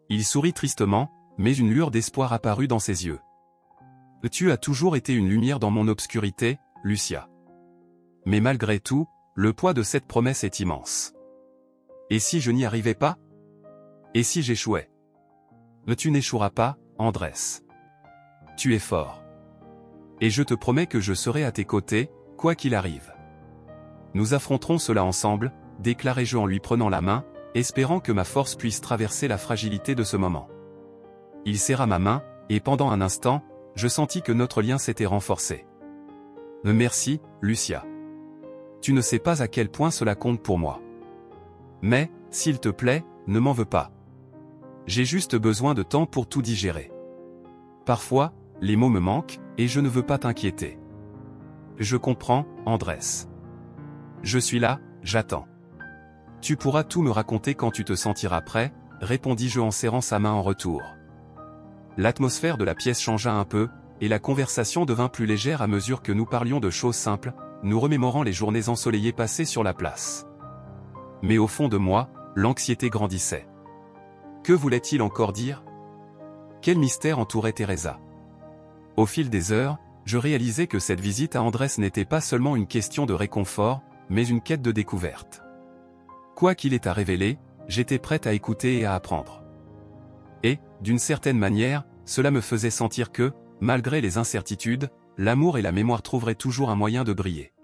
Speaker 1: Il sourit tristement, mais une lueur d'espoir apparut dans ses yeux. Tu as toujours été une lumière dans mon obscurité, Lucia. Mais malgré tout, le poids de cette promesse est immense. Et si je n'y arrivais pas? Et si j'échouais? Tu n'échoueras pas, Andrés. Tu es fort. Et je te promets que je serai à tes côtés, quoi qu'il arrive. Nous affronterons cela ensemble, déclarai-je en lui prenant la main, espérant que ma force puisse traverser la fragilité de ce moment. Il serra ma main, et pendant un instant, je sentis que notre lien s'était renforcé. Merci, Lucia. Tu ne sais pas à quel point cela compte pour moi. Mais, s'il te plaît, ne m'en veux pas. J'ai juste besoin de temps pour tout digérer. Parfois, les mots me manquent, et je ne veux pas t'inquiéter. Je comprends, Andrés. Je suis là, j'attends. Tu pourras tout me raconter quand tu te sentiras prêt, répondis-je en serrant sa main en retour. L'atmosphère de la pièce changea un peu, et la conversation devint plus légère à mesure que nous parlions de choses simples, nous remémorant les journées ensoleillées passées sur la place. Mais au fond de moi, l'anxiété grandissait. Que voulait-il encore dire? Quel mystère entourait Teresa? Au fil des heures, je réalisais que cette visite à Andrés n'était pas seulement une question de réconfort, mais une quête de découverte. Quoi qu'il ait à révéler, j'étais prête à écouter et à apprendre. Et, d'une certaine manière, cela me faisait sentir que, malgré les incertitudes, l'amour et la mémoire trouveraient toujours un moyen de briller.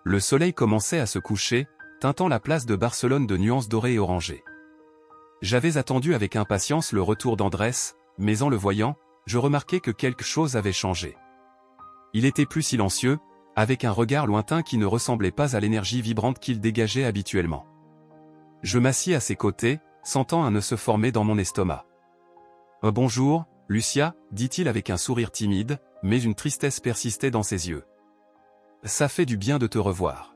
Speaker 1: Le soleil commençait à se coucher, teintant la place de Barcelone de nuances dorées et orangées. J'avais attendu avec impatience le retour d'Andrés, mais en le voyant, je remarquai que quelque chose avait changé. Il était plus silencieux, avec un regard lointain qui ne ressemblait pas à l'énergie vibrante qu'il dégageait habituellement. Je m'assis à ses côtés, sentant un nœud se former dans mon estomac. « Bonjour, Lucia, dit-il avec un sourire timide, mais une tristesse persistait dans ses yeux. « Ça fait du bien de te revoir. »«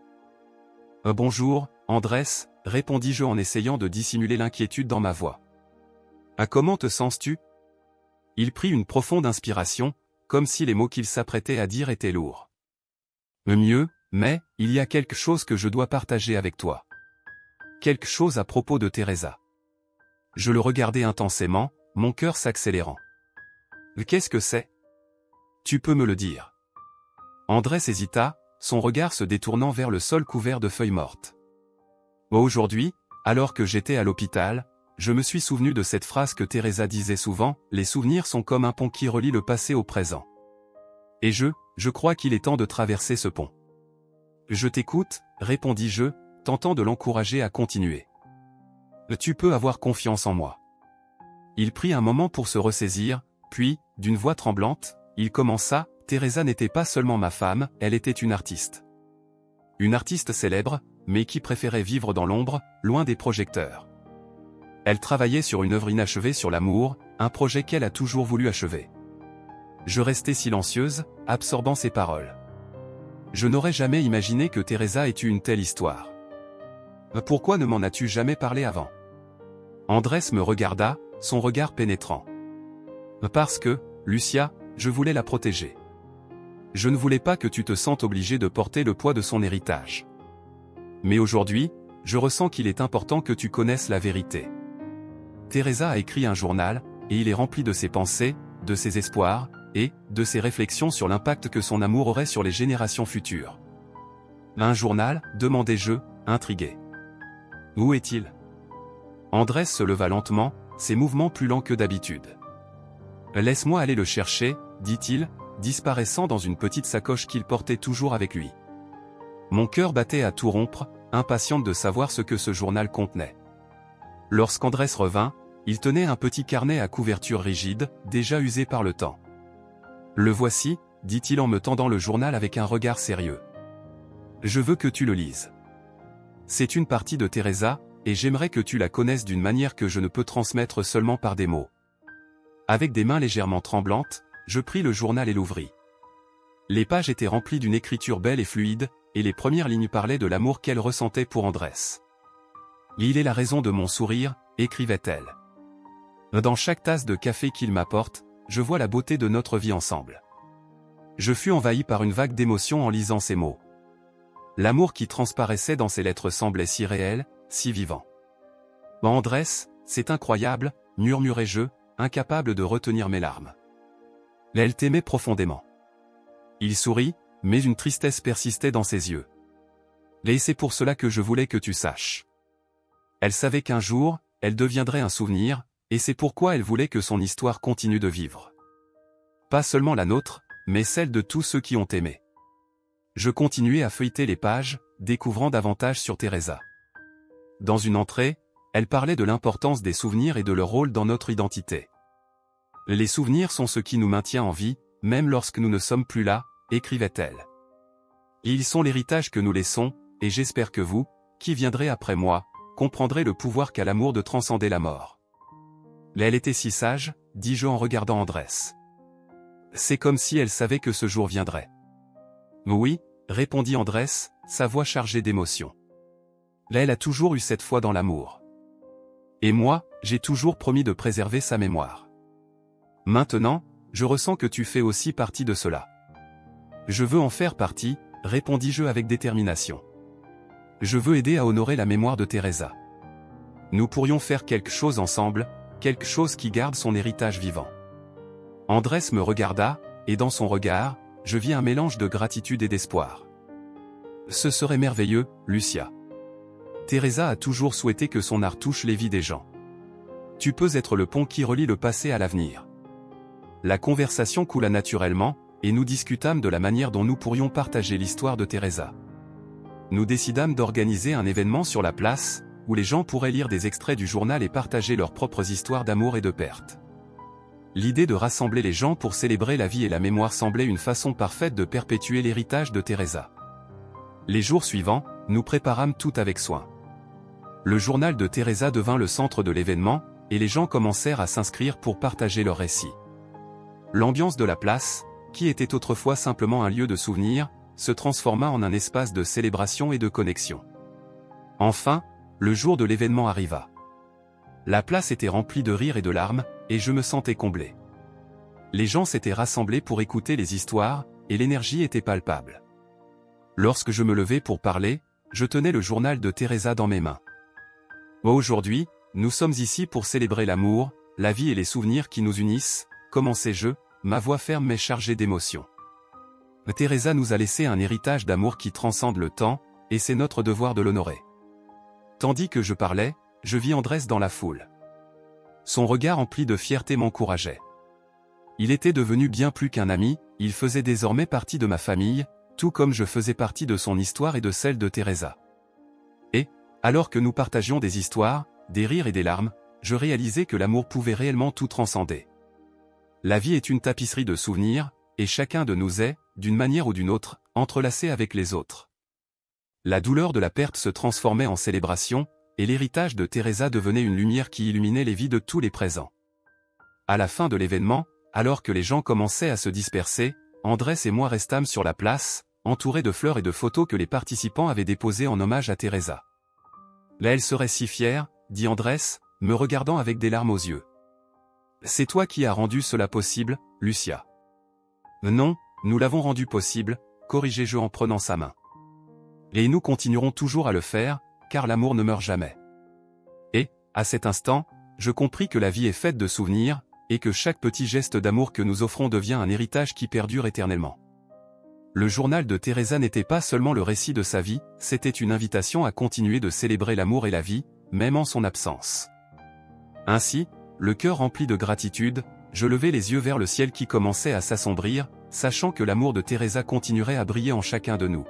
Speaker 1: Bonjour, Andrés, répondis-je en essayant de dissimuler l'inquiétude dans ma voix. « Comment te sens-tu » Il prit une profonde inspiration, comme si les mots qu'il s'apprêtait à dire étaient lourds. « Mieux, mais, il y a quelque chose que je dois partager avec toi. Quelque chose à propos de Teresa. » Je le regardais intensément, mon cœur s'accélérant. « Qu'est-ce que c'est ? Tu peux me le dire. » Andrés hésita, son regard se détournant vers le sol couvert de feuilles mortes. Aujourd'hui, alors que j'étais à l'hôpital, je me suis souvenu de cette phrase que Teresa disait souvent, « Les souvenirs sont comme un pont qui relie le passé au présent. » Et je crois qu'il est temps de traverser ce pont. « Je t'écoute, » répondis-je, tentant de l'encourager à continuer. « Tu peux avoir confiance en moi. » Il prit un moment pour se ressaisir, puis, d'une voix tremblante, il commença, « Teresa n'était pas seulement ma femme, elle était une artiste. Une artiste célèbre, mais qui préférait vivre dans l'ombre, loin des projecteurs. Elle travaillait sur une œuvre inachevée sur l'amour, un projet qu'elle a toujours voulu achever. » Je restais silencieuse, absorbant ses paroles. Je n'aurais jamais imaginé que Teresa ait eu une telle histoire. « Pourquoi ne m'en as-tu jamais parlé avant ?» Andrés me regarda, son regard pénétrant. « Parce que, Lucia, je voulais la protéger. Je ne voulais pas que tu te sentes obligée de porter le poids de son héritage. Mais aujourd'hui, je ressens qu'il est important que tu connaisses la vérité. Teresa a écrit un journal, et il est rempli de ses pensées, de ses espoirs, et de ses réflexions sur l'impact que son amour aurait sur les générations futures. Un journal, demandai-je, intrigué. Où est-il? Andrés se leva lentement, ses mouvements plus lents que d'habitude. Laisse-moi aller le chercher, dit-il, disparaissant dans une petite sacoche qu'il portait toujours avec lui. Mon cœur battait à tout rompre, impatiente de savoir ce que ce journal contenait. Lorsqu'Andrés revint, il tenait un petit carnet à couverture rigide, déjà usé par le temps. Le voici, dit-il en me tendant le journal avec un regard sérieux. Je veux que tu le lises. C'est une partie de Teresa, et j'aimerais que tu la connaisses d'une manière que je ne peux transmettre seulement par des mots. Avec des mains légèrement tremblantes, je pris le journal et l'ouvris. Les pages étaient remplies d'une écriture belle et fluide, et les premières lignes parlaient de l'amour qu'elle ressentait pour Andrés. Il est la raison de mon sourire, écrivait-elle. Dans chaque tasse de café qu'il m'apporte, je vois la beauté de notre vie ensemble. Je fus envahi par une vague d'émotion en lisant ces mots. L'amour qui transparaissait dans ces lettres semblait si réel, si vivant. Andrés, c'est incroyable, murmurai-je, incapable de retenir mes larmes. Elle t'aimait profondément. Il sourit, mais une tristesse persistait dans ses yeux. Et c'est pour cela que je voulais que tu saches. Elle savait qu'un jour, elle deviendrait un souvenir, et c'est pourquoi elle voulait que son histoire continue de vivre. Pas seulement la nôtre, mais celle de tous ceux qui ont aimé. Je continuai à feuilleter les pages, découvrant davantage sur Teresa. Dans une entrée, elle parlait de l'importance des souvenirs et de leur rôle dans notre identité. Les souvenirs sont ce qui nous maintient en vie, même lorsque nous ne sommes plus là, écrivait-elle. Ils sont l'héritage que nous laissons, et j'espère que vous, qui viendrez après moi, comprendrez le pouvoir qu'a l'amour de transcender la mort. Elle était si sage, dis-je en regardant Andrés. C'est comme si elle savait que ce jour viendrait. Oui, répondit Andrés, sa voix chargée d'émotion. Elle a toujours eu cette foi dans l'amour. Et moi, j'ai toujours promis de préserver sa mémoire. Maintenant, je ressens que tu fais aussi partie de cela. Je veux en faire partie, répondis-je avec détermination. Je veux aider à honorer la mémoire de Teresa. Nous pourrions faire quelque chose ensemble, quelque chose qui garde son héritage vivant. Andrés me regarda, et dans son regard, je vis un mélange de gratitude et d'espoir. Ce serait merveilleux, Lucia. Teresa a toujours souhaité que son art touche les vies des gens. Tu peux être le pont qui relie le passé à l'avenir. La conversation coula naturellement, et nous discutâmes de la manière dont nous pourrions partager l'histoire de Teresa. Nous décidâmes d'organiser un événement sur la place, où les gens pourraient lire des extraits du journal et partager leurs propres histoires d'amour et de perte. L'idée de rassembler les gens pour célébrer la vie et la mémoire semblait une façon parfaite de perpétuer l'héritage de Teresa. Les jours suivants, nous préparâmes tout avec soin. Le journal de Teresa devint le centre de l'événement, et les gens commencèrent à s'inscrire pour partager leurs récits. L'ambiance de la place, qui était autrefois simplement un lieu de souvenir, se transforma en un espace de célébration et de connexion. Enfin, le jour de l'événement arriva. La place était remplie de rires et de larmes, et je me sentais comblé. Les gens s'étaient rassemblés pour écouter les histoires, et l'énergie était palpable. Lorsque je me levai pour parler, je tenais le journal de Teresa dans mes mains. Aujourd'hui, nous sommes ici pour célébrer l'amour, la vie et les souvenirs qui nous unissent, commençai-je, ma voix ferme mais chargée d'émotion. Teresa nous a laissé un héritage d'amour qui transcende le temps, et c'est notre devoir de l'honorer. Tandis que je parlais, je vis Andrés dans la foule. Son regard empli de fierté m'encourageait. Il était devenu bien plus qu'un ami, il faisait désormais partie de ma famille, tout comme je faisais partie de son histoire et de celle de Teresa. Et, alors que nous partagions des histoires, des rires et des larmes, je réalisais que l'amour pouvait réellement tout transcender. La vie est une tapisserie de souvenirs, et chacun de nous est, d'une manière ou d'une autre, entrelacé avec les autres. La douleur de la perte se transformait en célébration, et l'héritage de Teresa devenait une lumière qui illuminait les vies de tous les présents. À la fin de l'événement, alors que les gens commençaient à se disperser, Andrés et moi restâmes sur la place, entourés de fleurs et de photos que les participants avaient déposées en hommage à Teresa. Là, elle serait si fière, dit Andrés, me regardant avec des larmes aux yeux. C'est toi qui as rendu cela possible, Lucia. Non, nous l'avons rendu possible, corrigeai-je en prenant sa main. Et nous continuerons toujours à le faire, car l'amour ne meurt jamais. Et, à cet instant, je compris que la vie est faite de souvenirs, et que chaque petit geste d'amour que nous offrons devient un héritage qui perdure éternellement. Le journal de Teresa n'était pas seulement le récit de sa vie, c'était une invitation à continuer de célébrer l'amour et la vie, même en son absence. Ainsi, le cœur rempli de gratitude, je levai les yeux vers le ciel qui commençait à s'assombrir, sachant que l'amour de Teresa continuerait à briller en chacun de nous.